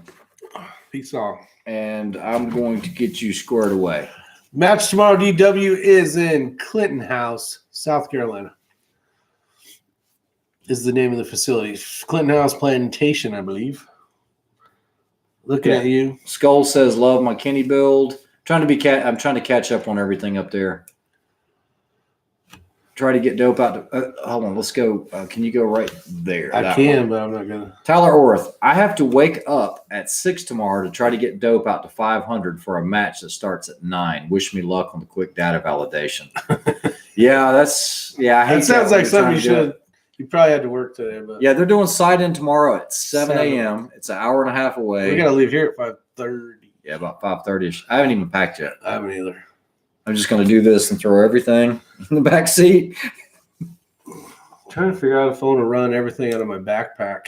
Peace on. and I'm going to get you squared away. Match tomorrow, DW, is in Clinton House, South Carolina. Is the name of the facility. Clinton House Plantation, I believe. Looking Yeah. at you. Skull says, "Love my Kenny build." I'm trying to catch up on everything up there. Try to get dope out. Hold on, let's go. Can you go right there? I That can, one. but I'm not going to. Tyler Orth, I have to wake up at 6 tomorrow to try to get dope out to 500 for a match that starts at 9. Wish me luck on the quick data validation. I hate That sounds when like you're something trying you to do it. should. You probably had to work today, but Yeah, they're doing side in tomorrow at 7 7. a.m. It's an hour and a half away. we got to leave here at 5:30. Yeah, about 5:30ish. I haven't even packed yet. I haven't either. I'm just going to do this and throw everything in the back seat. Trying to figure out if I want to run everything out of my backpack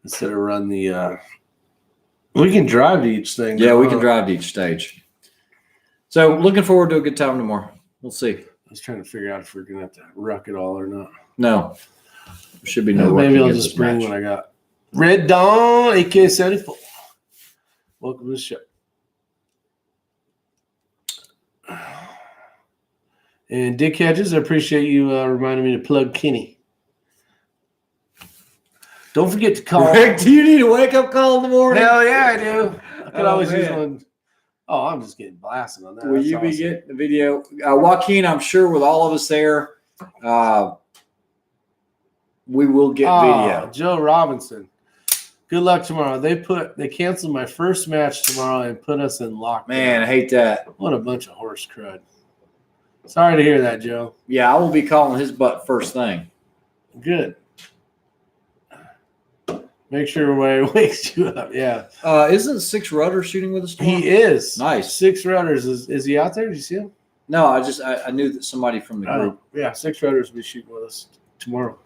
instead of run the. We can drive to each thing. Yeah, we huh? can drive to each stage. So looking forward to a good time tomorrow. We'll see. I was trying to figure out if we're gonna have to ruck it all or not. No, there should be no. Maybe rucking I'll at just this bring match. what I got. Red Dawn, AK-74. Welcome to the show. And Dick Hedges, I appreciate you reminding me to plug Kenny. Don't forget to call. Rick, do you need a wake up call in the morning? Hell yeah, I do. I could Oh, always use man. one. Oh, I'm just getting blasted on that. Will That's you be awesome. getting the video? Joaquin, I'm sure with all of us there, we will get video. Joe Robinson. Good luck tomorrow. They canceled my first match tomorrow and put us in lockdown. Man, I hate that. What a bunch of horse crud. Sorry to hear that, Joe. Yeah, I will be calling his butt first thing. Good. Make sure everybody wakes you up. Yeah. Isn't Six Rudder shooting with us tomorrow? He is. Nice. 6 Rudders. Is he out there? Did you see him? No, I knew that somebody from the group. Yeah, 6 Rudders will be shooting with us tomorrow.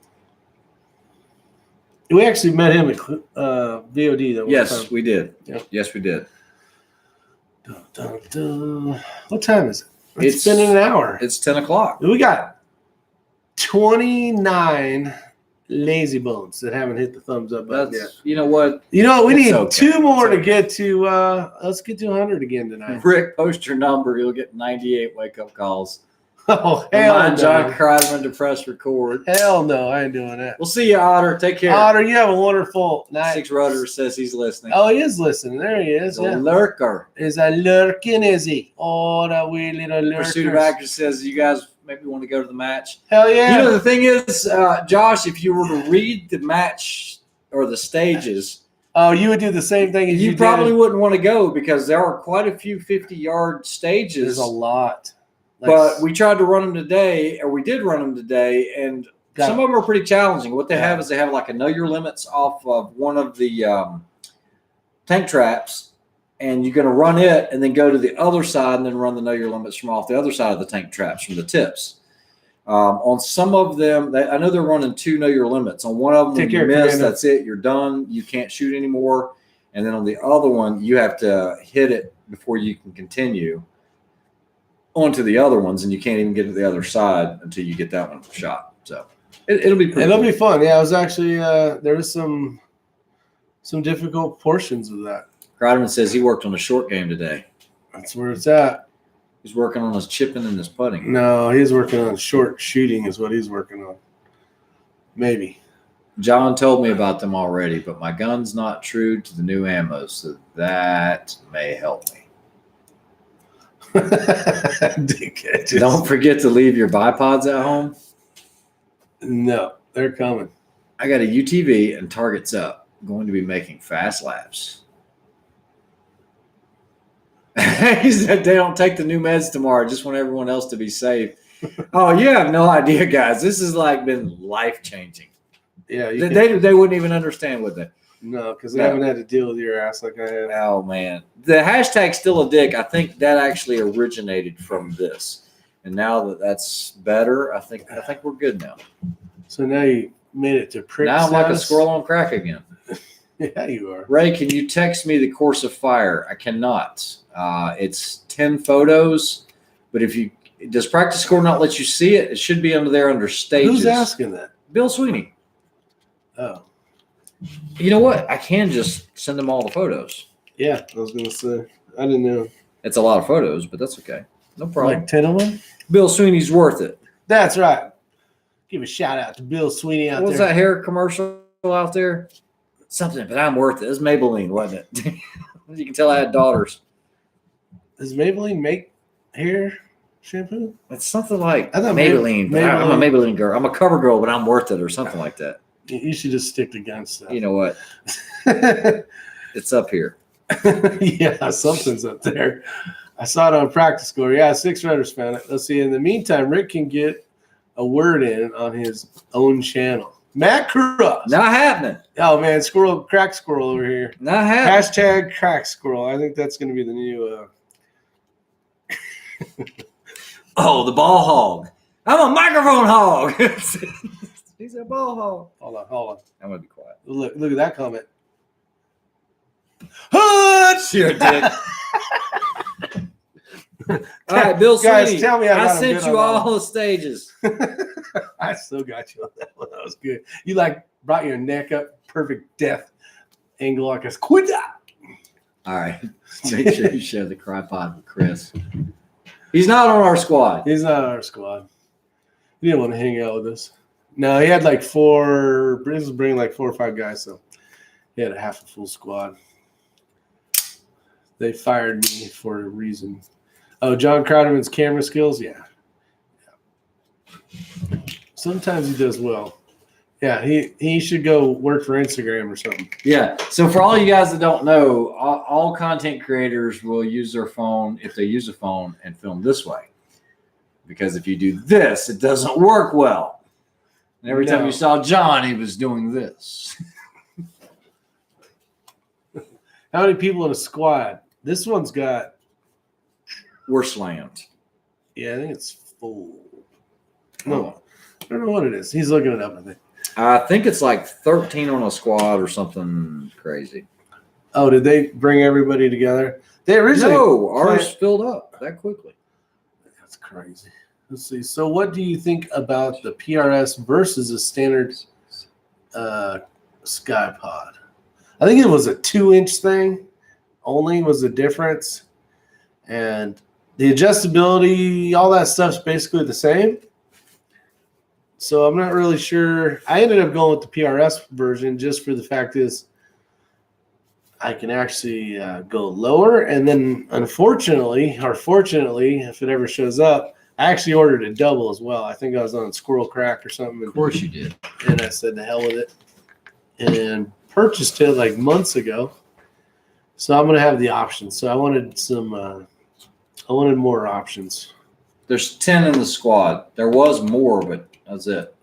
We actually met him at VOD, though. Yes, we did. Yep. Yes, we did. Dun, dun, dun. What time is it? It's been an hour. It's 10 o'clock. We got 29 lazy bones that haven't hit the thumbs up button yet. That's, you know what? You know, we It's need okay. 2 more It's to get to. Let's get to 100 again tonight. Rick, post your number. You'll get 98 wake up calls. Oh, hell Remind John no. Kreisman to press record. Hell no, I ain't doing that. We'll see you, Otter. Take care. Otter, you have a wonderful night. Six Rudder says he's listening. Oh, he is listening. There he is. He's a Yeah. lurker. Is a lurking, is he? Oh, that wee little lurker. Pursuit of Actors says you guys maybe want to go to the match. Hell yeah. You know, the thing is, Josh, if you were to read the match or the stages, Oh, you would do the same thing as you you probably did. wouldn't want to go because there are quite a few 50-yard stages. There's a lot. But we tried to run them today, or we did run them today, and some of them are pretty challenging. What they have is they have like a know your limits off of one of the tank traps, and you're going to run it and then go to the other side and then run the know your limits from off the other side of the tank traps from the tips. On some of them, I know they're running 2 know your limits. On one of them, when you miss, that's it. You're done. You can't shoot anymore. And then on the other one, you have to hit it before you can continue onto the other ones, and you can't even get to the other side until you get that one shot. So it'll be pretty. It'll be fun. Yeah, it was actually there was some difficult portions of that. Kreiderman says he worked on a short game today. That's where it's at. He's working on his chipping and his putting. No, he's working on short shooting is what he's working on. Maybe. John told me about them already, but my gun's not true to the new ammo, so that may help me. Don't forget to leave your bipods at home. No, they're coming. I got a UTV and targets up. I'm going to be making fast laps. He said they don't take the new meds tomorrow. Just want everyone else to be safe. Oh, you have no idea, guys. This has like been life changing. Yeah, They wouldn't even understand, would they? No, because they haven't had to deal with your ass like I have. Oh man, the hashtag still a dick. I think that actually originated from this, and now that that's better, I think we're good now. So now you made it to prick. Now I'm like a status? squirrel on crack again. Yeah, you are. Ray, can you text me the course of fire? I cannot. It's 10 photos, but does practice score not let you see it? It should be under there under stages. Who's asking that? Bill Sweeney. Oh, You know what? I can just send them all the photos. Yeah, I was gonna say. I didn't know. It's a lot of photos, but that's okay. No problem. Like 10 of them? Bill Sweeney's worth it. That's right. Give a shout out to Bill Sweeney out What was there. that hair commercial out there? Something, but I'm worth it. It was Maybelline, wasn't it? You can tell I had daughters. Does Maybelline make hair shampoo? It's something like I thought Maybelline, but I'm a Maybelline girl. I'm a cover girl, but I'm worth it or something like that. You should just stick to gun stuff. You know what? It's up here. Yeah, something's up there. I saw it on Practice Score. Yeah, 6 Redders found it. Let's see. In the meantime, Rick can get a word in on his own channel. Matt Cross. Not happening. Oh, man. Crack squirrel over here. Not happening. Hashtag crack squirrel. I think that's going to be the new. Oh, the ball hog. I'm a microphone hog. He's a ball hog. Hold on. I'm going to be quiet. Look at that comment. Hood! Sure, dick. All right, Bill Guys, Sweeney. tell me I I got him sent good you on that all the stages. I still got you on that one. That was good. You brought your neck up, perfect death angle like a squid. All right. Make sure you share the tripod with Chris. He's not on our squad. He's not on our squad. He didn't want to hang out with us. No, he had like 4. This was bringing like 4 or 5 guys, so he had a half a full squad. They fired me for a reason. Oh, John Crowderman's camera skills? Yeah. Sometimes he does well. Yeah, he should go work for Instagram or something. Yeah. So for all you guys that don't know, all content creators will use their phone, if they use a phone, and film this way. Because if you do this, it doesn't work well. And every time you saw John, he was doing this. How many people in a squad? This one's got. We're slammed. Yeah, I think it's full. No, I don't know what it is. He's looking it up, I think. I think it's like 13 on a squad or something crazy. Oh, did they bring everybody together? They originally. No, ours filled up that quickly. That's crazy. Let's see. So, what do you think about the PRS versus a standard SkyPod? I think it was a 2-inch thing. Only was the difference, and the adjustability, all that stuff's basically the same. So I'm not really sure. I ended up going with the PRS version just for the fact is I can actually go lower. And then unfortunately, or fortunately, if it ever shows up, I actually ordered a double as well. I think I was on Squirrel Crack or something. Of course you did. And I said, the hell with it. And purchased it like months ago. So I'm going to have the options. So I wanted more options. There's 10 in the squad. There was more, but that's it.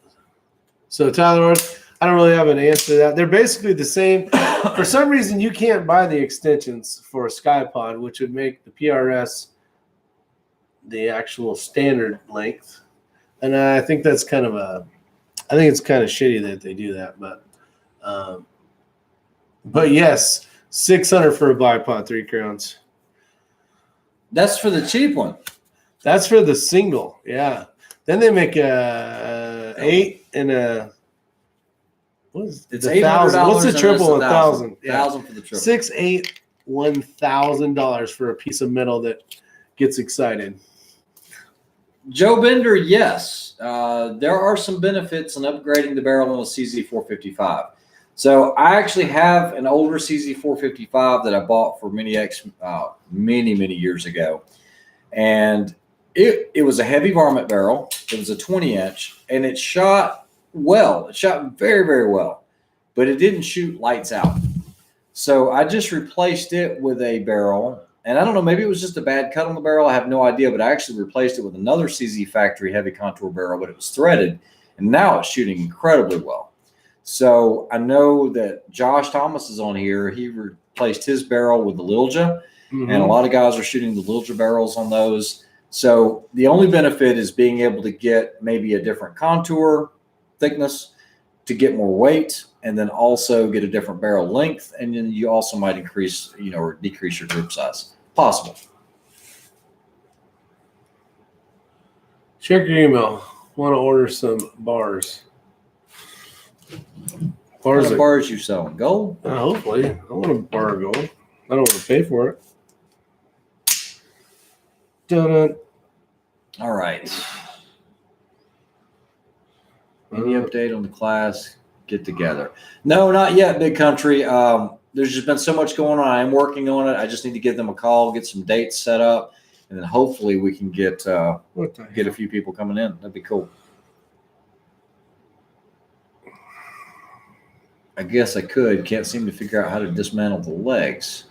So Tyler, I don't really have an answer to that. They're basically the same. For some reason, you can't buy the extensions for a SkyPod, which would make the PRS the actual standard length. And I think that's kind of it's kind of shitty that they do that. But yes, $600 for a bipod, 3 crowns. That's for the cheap one. That's for the single, yeah. Then they make a 8 and a what is It's the $1,000? What's the triple? 1,000. Yeah. 1,000 for the triple. 6, 8, $1,000 for a piece of metal that gets excited. Joe Bender, yes. There are some benefits in upgrading the barrel on a CZ455. So I actually have an older CZ455 that I bought for many years ago. And it was a heavy varmint barrel. It was a 20-inch, and it shot well. It shot very, very well, but it didn't shoot lights out. So I just replaced it with a barrel, and I don't know, maybe it was just a bad cut on the barrel. I have no idea, but I actually replaced it with another CZ factory heavy contour barrel, but it was threaded, and now it's shooting incredibly well. So I know that Josh Thomas is on here. He replaced his barrel with the Lilja, and a lot of guys are shooting the Lilja barrels on those. So the only benefit is being able to get maybe a different contour thickness to get more weight, and then also get a different barrel length. And then you also might increase, or decrease your grip size. Possible. Check your email. Want to order some bars. What kind of bars you selling? Gold? Hopefully. I want a bar of gold. I don't want to pay for it. Dun-dun. All right. Any update on the class get together? No, not yet, Big Country. There's just been so much going on. I'm working on it. I just need to give them a call, get some dates set up, and then hopefully we can get a few people coming in. That'd be cool. I guess I could. Can't seem to figure out how to dismantle the legs.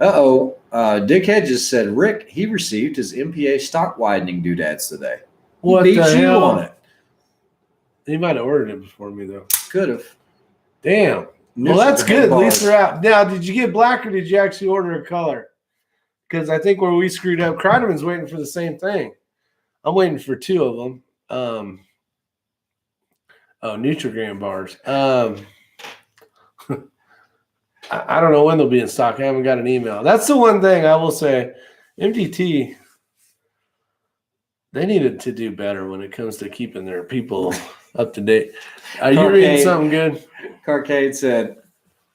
Uh-oh. Dick Hedges said, Rick, he received his MPA stock widening doodads today. What He beat the you hell? on it. He might have ordered it before me, though. Could have. Damn. Well, that's good. At least they're out. Now, did you get black or did you actually order a color? Because I think where we screwed up, Kreiderman's waiting for the same thing. I'm waiting for 2 of them. Nutrigram bars. I don't know when they'll be in stock. I haven't got an email. That's the one thing I will say. MDT, they needed to do better when it comes to keeping their people up to date. Are you reading something good? Carcade said,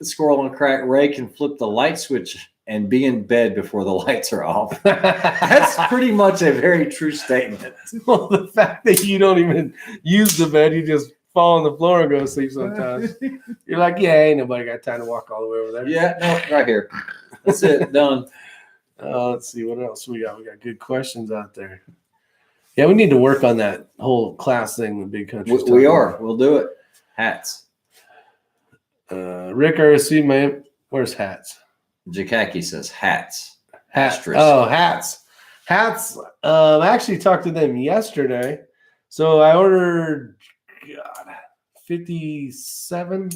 squirrel on a crack, Ray can flip the light switch and be in bed before the lights are off. That's pretty much a very true statement. Well, the fact that you don't even use the bed, you just fall on the floor and go to sleep sometimes. You're like, yeah, ain't nobody got time to walk all the way over there. Yeah, no, right here. That's it. Done. Let's see what else we got. We got good questions out there. Yeah, we need to work on that whole class thing with Big Country. We are. We'll do it. Hats. Rick, I received my. Where's hats? Jakaki says hats. Asterisk. Oh, hats. Hats. I actually talked to them yesterday. So I ordered 57.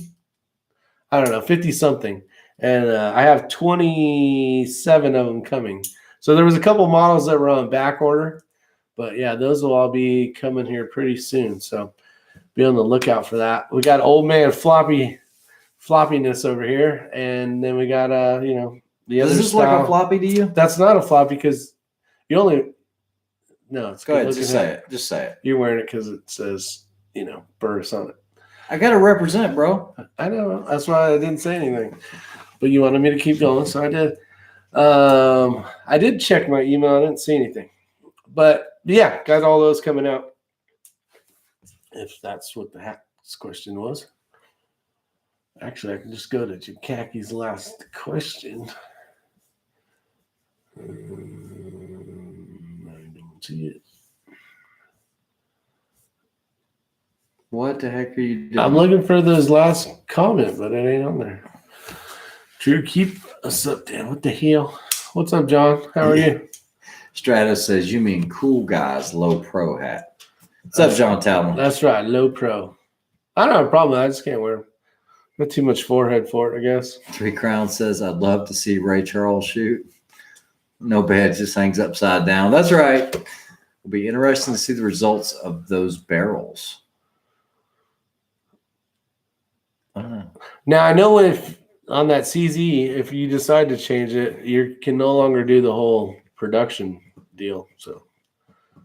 I don't know, 50 something. And I have 27 of them coming. So there was a couple models that were on back order. But yeah, those will all be coming here pretty soon. So be on the lookout for that. We got old man floppiness over here. And then we got the other Is this style. like a floppy to you? That's not a floppy because you only it's Go ahead, just say it. Just say it. You're wearing it because it says, Burris on it. I gotta represent, bro. I know. That's why I didn't say anything. But you wanted me to keep going, so I did. I did check my email. I didn't see anything. But yeah, got all those coming out. If that's what the hats question was. Actually, I can just go to Jakaki's last question. I don't see it. What the heck are you doing? I'm looking for this last comment, but it ain't on there. Drew, keep us up there. What the hell? What's up, John? How are you? Stratus says, you mean cool guys, low pro hat. What's up, John Talman? That's right, low pro. I don't have a problem with that. I just can't wear them. Got too much forehead for it, I guess. 3 Crown says, I'd love to see Ray Charles shoot. No badge, just hangs upside down. That's right. It'll be interesting to see the results of those barrels. Now, I know if on that CZ, if you decide to change it, you can no longer do the whole production deal. So,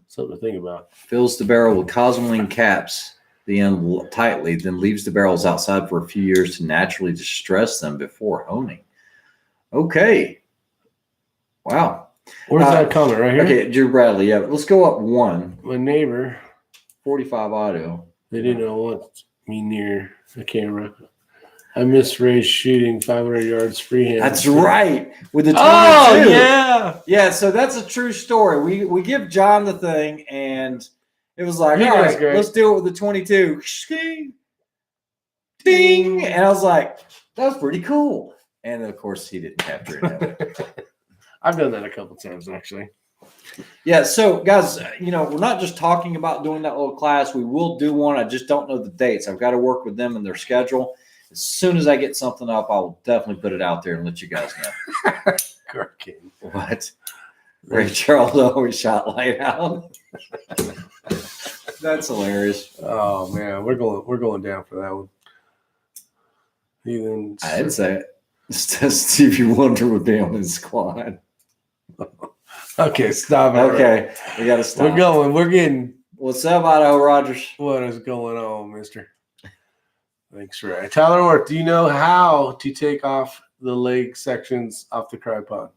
something to think about. Fills the barrel with Cosmoline caps, the end tightly, then leaves the barrels outside for a few years to naturally distress them before honing. Okay. Wow. Where's that comment? Right here? Okay, Drew Bradley. Yeah, let's go up 1. My neighbor. 45 auto. They didn't know what me near the camera. I missed Ray's shooting 500 yards freehand. That's right. With the 22. Oh, yeah. Yeah, so that's a true story. We give John the thing, and it was like, He all was right, great. let's do it with the 22. Ding. And I was like, that was pretty cool. And, of course, he didn't capture it. I've done that a couple times, actually. Yeah, so, guys, we're not just talking about doing that little class. We will do one. I just don't know the dates. I've got to work with them and their schedule. As soon as I get something up, I will definitely put it out there and let you guys know. What? Ray Charles always shot light out. That's hilarious. Oh man, we're going down for that one. Even I didn't say it. It's to see if you wonder would be on his squad. Okay, stop it. Okay, we got to stop. We're going. We're getting. What's up, Idaho Rogers? What is going on, mister? Thanks, Ray. Tyler Orth, do you know how to take off the leg sections off the tripod.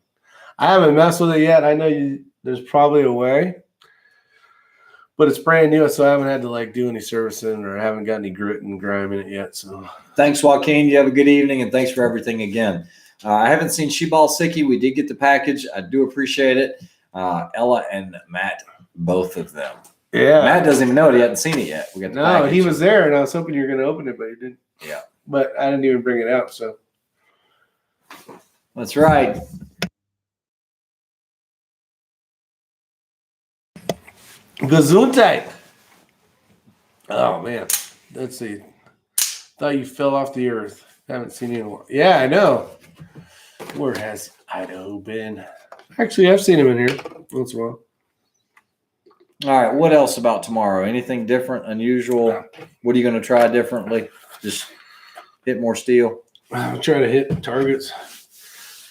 I haven't messed with it yet. I know there's probably a way, but it's brand new, so I haven't had to like do any servicing or haven't got any grit and grime in it yet. So thanks, Joaquin. You have a good evening, and thanks for everything again. I haven't seen Sheball Sicky. We did get the package. I do appreciate it. Ella and Matt, both of them. yeah, Matt doesn't even know it. He hadn't seen it yet. We got the package. he was there, and I was hoping you were going to open it, but you didn't. Yeah, but I didn't even bring it out. So that's right. Gesundheit. Oh man, let's see. Thought you fell off the earth. Haven't seen you in a while. Yeah, I know. Where has Idaho been? Actually, I've seen him in here once in a while. All right. What else about tomorrow? Anything different, unusual? What are you going to try differently? Just hit more steel? I'll try to hit targets.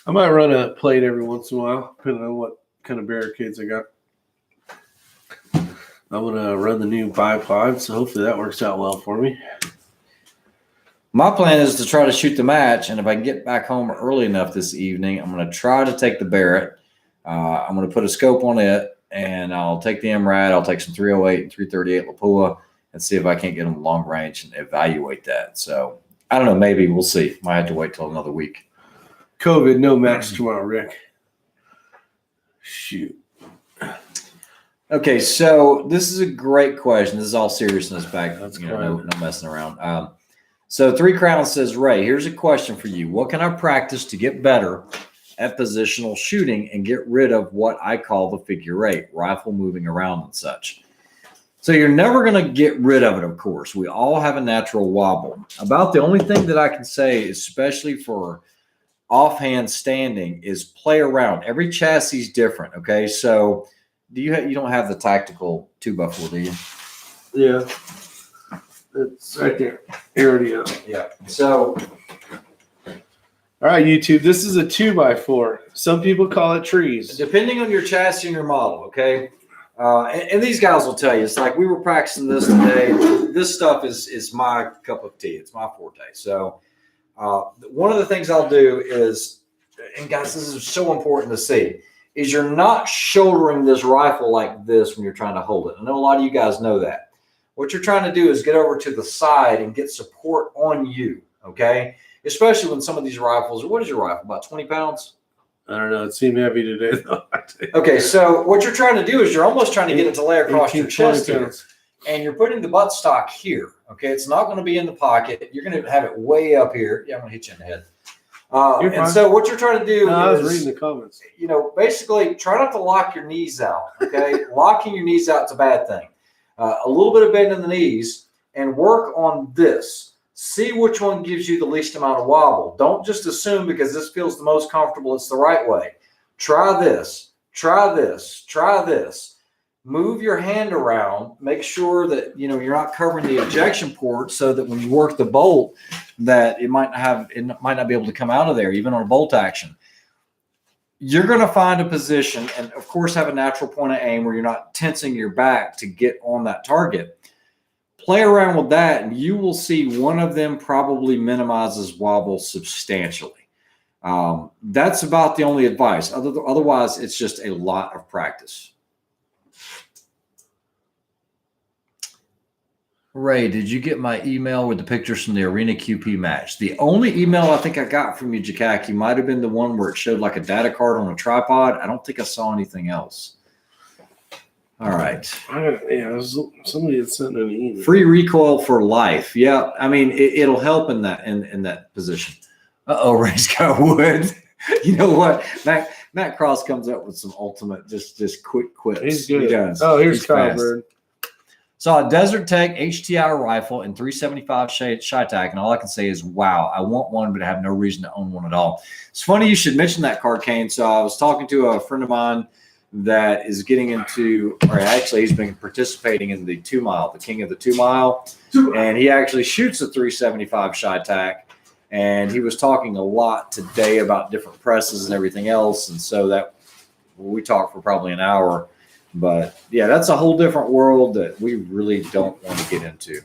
I might run a plate every once in a while, depending on what kind of barricades I got. I'm going to run the new bipod, so hopefully that works out well for me. My plan is to try to shoot the match, and if I can get back home early enough this evening, I'm going to try to take the Barrett. I'm going to put a scope on it, and I'll take the MRAD. I'll take some 308 and 338 Lapua and see if I can't get them long range and evaluate that. So I don't know. Maybe we'll see. Might have to wait till another week. COVID, no match tomorrow, Rick. Shoot. Okay, so this is a great question. This is all seriousness back. That's no messing around. So Three Crowns says, Ray, here's a question for you. What can I practice to get better at positional shooting and get rid of what I call the figure eight, rifle moving around and such? So you're never going to get rid of it, of course. We all have a natural wobble. About the only thing that I can say, especially for offhand standing, is play around. Every chassis is different, okay? So you don't have the tactical 2x4, do you? Yeah. It's right there. Here it is. Yeah. So all right, YouTube. This is a 2x4. Some people call it trees. depending on your chassis and your model, okay? And these guys will tell you, it's like we were practicing this today. This stuff is my cup of tea. It's my forte. So one of the things I'll do is, and guys, this is so important to see, is you're not shouldering this rifle like this when you're trying to hold it. I know a lot of you guys know that. What you're trying to do is get over to the side and get support on you, okay? Especially when some of these rifles, what is your rifle, about 20 pounds? I don't know. It seemed heavy today, though. Okay, so what you're trying to do is you're almost trying to get it to lay across your chest here. And you're putting the buttstock here, okay? It's not going to be in the pocket. You're going to have it way up here. Yeah, I'm going to hit you in the head. And so what you're trying to do is, I was reading the comments. Basically try not to lock your knees out, okay? Locking your knees out is a bad thing. A little bit of bend in the knees and work on this. See which one gives you the least amount of wobble. Don't just assume because this feels the most comfortable, it's the right way. Try this, try this, try this. Move your hand around. Make sure that you're not covering the ejection port so that when you work the bolt, that it might not be able to come out of there, even on a bolt action. You're going to find a position and, of course, have a natural point of aim where you're not tensing your back to get on that target. Play around with that, and you will see one of them probably minimizes wobble substantially. That's about the only advice. Otherwise, it's just a lot of practice. Ray, did you get my email with the pictures from the Arena QP match? The only email I think I got from you, Jakaki, might have been the one where it showed like a data card on a tripod. I don't think I saw anything else. All right. Somebody had sent an email. Free recoil for life. Yeah, I mean, it'll help in that position. Uh-oh, Ray's got wood. You know what? Matt Cross comes up with some ultimate, just quick quips. He's good. He does. Oh, here's He's Kyle fast. Bird. Saw a Desert Tech HTI rifle and 375 Shy-Tac, and all I can say is, wow, I want one, but I have no reason to own one at all. It's funny you should mention that, Card Kane. So I was talking to a friend of mine that is getting into, or actually he's been participating in the 2 mile, the king of the 2 mile, and he actually shoots a 375 Shy-Tac, and he was talking a lot today about different presses and everything else, and so that we talked for probably an hour. But yeah, that's a whole different world that we really don't want to get into.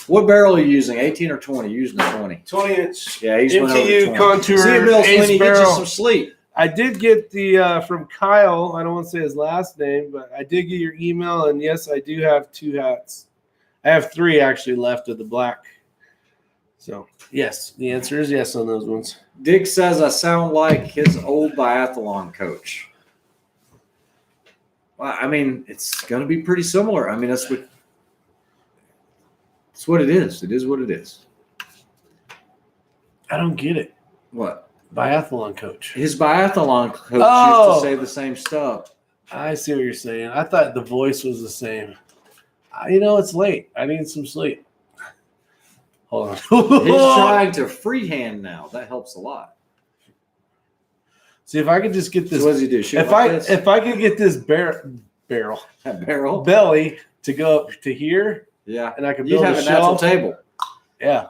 What barrel are you using? 18 or 20? You're using the 20. 20-inch Yeah, he's went over MTU 20. Contour See you, Bill Ace Sweeney. Get you barrel. some sleep. I did get the from Kyle. I don't want to say his last name, but I did get your email, and yes, I do have 2 hats. I have 3 actually left of the black. So yes, the answer is yes on those ones. Dick says I sound like his old biathlon coach. Well, I mean, it's going to be pretty similar. I mean, that's what it is. It is what it is. I don't get it. What? Biathlon coach. His biathlon coach used Oh. to say the same stuff. I see what you're saying. I thought the voice was the same. It's late. I need some sleep. Hold on. He's trying to freehand now. That helps a lot. See if I could just get this. So what does he do? Shoot If like I this? if I could get this barrel That barrel? belly to go up to here, Yeah. and I could You build have a a natural shelf. table. Yeah.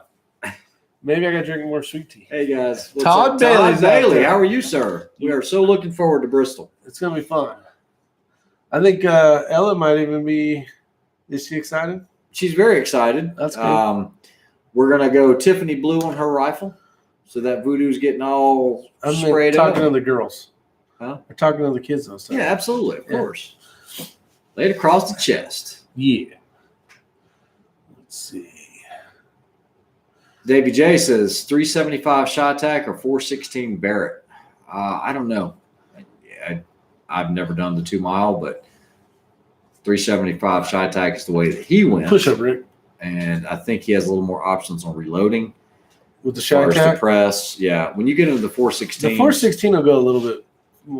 Maybe I got to drink more sweet tea. Hey, guys. What's Todd up? Bailey's out Bailey. there. How are you, sir? We are so looking forward to Bristol. It's gonna be fun. I think Ella might even be. Is she excited? She's very excited. That's good. We're going to go Tiffany blue on her rifle. So that voodoo's getting all I'm sprayed talking up. to the girls. Huh? We're talking to the kids though. So. Yeah, absolutely. Of Yeah. course. Laid across the chest. Yeah. Let's see. Davey J says 375 Shot-Tac or 416 Barrett. I don't know. I've never done the 2 mile, but 375 Shot-Tac is the way that he went. Push up, Rick. And I think he has a little more options on reloading. With the As far shot as the tack. press, yeah. When you get into the 416, The 416 will go a little bit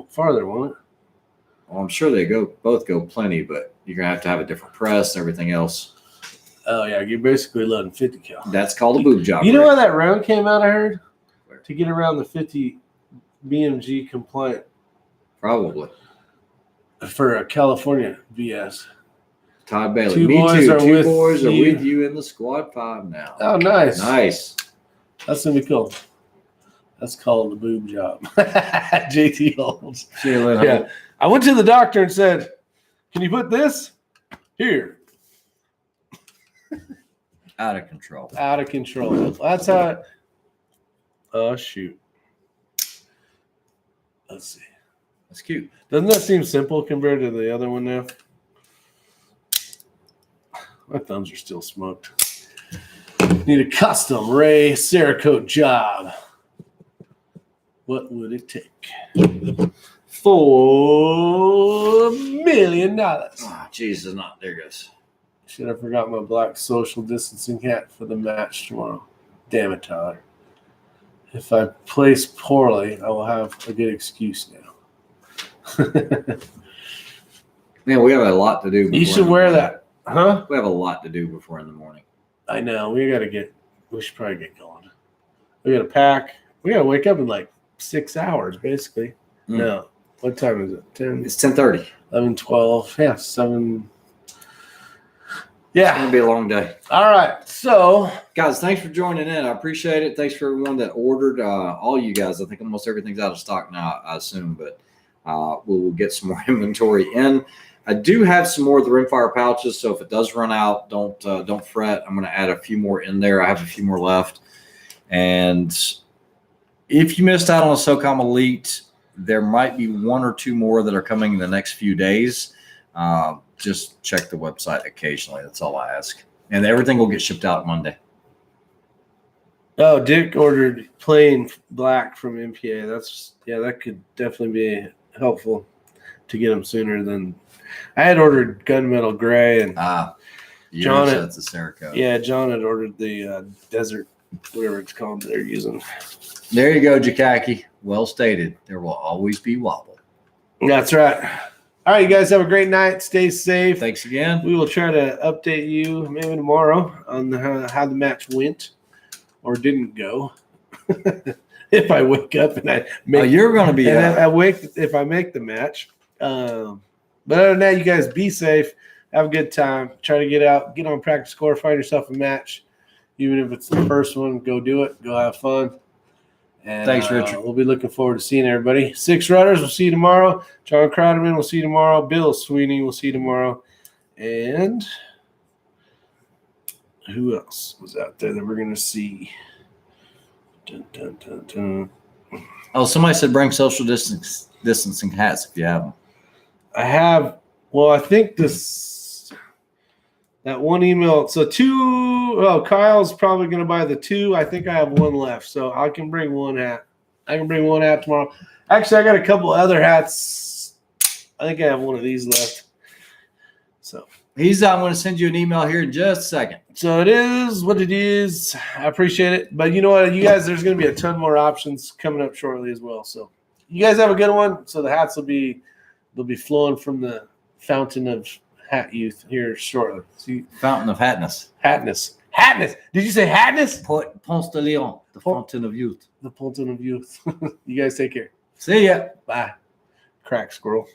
farther, won't it? well, I'm sure they both go plenty, but you're gonna have to have a different press and everything else. Oh yeah, you're basically loading 50 cal. That's called a boob job. You know Rick. why that round came out? I heard Where? to get around the 50 BMG compliant Probably. for a California VS. Todd Bailey. 2 Me boys too. are 2 with boys are you. with you in the squad 5 now. Oh, nice. Nice. That's gonna be cool. That's called the boob job. JT Holmes. See you later. Yeah. I went to the doctor and said, "Can you put this here?" Out of control. Out of control. That's how it. Oh shoot. Let's see. That's cute. Doesn't that seem simple compared to the other one now? My thumbs are still smoked. Need a custom Ray Cerakote job. What would it take? $4 million. Oh, Jesus, not. There it goes. Should have forgot my black social distancing hat for the match tomorrow. Damn it, Tyler. If I place poorly, I will have a good excuse now. Man, we have a lot to do. You before should in the wear morning. that. Huh? We have a lot to do before in the morning. I know. We should probably get going. We got to pack. We got to wake up in like 6 hours, basically. Mm. No. What time is it? 10, It's 10:30. 11, 12. Yeah, 7. It's Yeah. gonna be a long day. All right. So, Guys, thanks for joining in. I appreciate it. Thanks for everyone that ordered. All you guys, I think almost everything's out of stock now, I assume, but we'll get some more inventory in. I do have some more of the rimfire pouches, so if it does run out, don't fret. I'm going to add a few more in there. I have a few more left. And if you missed out on a SOCOM Elite, there might be 1 or 2 more that are coming in the next few days. Just check the website occasionally. That's all I ask. And everything will get shipped out Monday. Dick ordered plain black from MPA. That could definitely be helpful to get them sooner than I had ordered gunmetal gray, and John That's a Cerakote. yeah, John had ordered the desert, whatever it's called, they're using. There you go, Jakaki. Well stated. There will always be wobble. That's right. All right, you guys have a great night. Stay safe. Thanks again. We will try to update you maybe tomorrow on how the match went or didn't go. If I wake up and I make You're going to be if I make the match. But other than that, you guys be safe. Have a good time. Try to get out, get on practice score, find yourself a match. Even if it's the first one, go do it. Go have fun. And Thanks, Richard. We'll be looking forward to seeing everybody. 6 Rudders, we'll see you tomorrow. John Kreiderman, we'll see you tomorrow. Bill Sweeney, we'll see you tomorrow. And Who else was out there that we're gonna see? Dun, dun, dun, dun. Oh, somebody said bring social distancing hats if you have them. I have. Well, I think that one email. So 2. Oh, Kyle's probably gonna buy the 2. I think I have 1 left, so I can bring 1 hat. I can bring 1 hat tomorrow. Actually, I got a couple other hats. I think I have 1 of these left. So I'm going to send you an email here in just a second. So it is what it is. I appreciate it. But you know what, you guys, there's going to be a ton more options coming up shortly as well. So you guys have a good one. So the hats they'll be flowing from the fountain of hat youth here shortly. See, Fountain of Hatness. hatness. Did you say hatness? Ponce de Leon, the Fountain of Youth. The fountain of youth. You guys take care. See ya. Bye. Crack squirrel.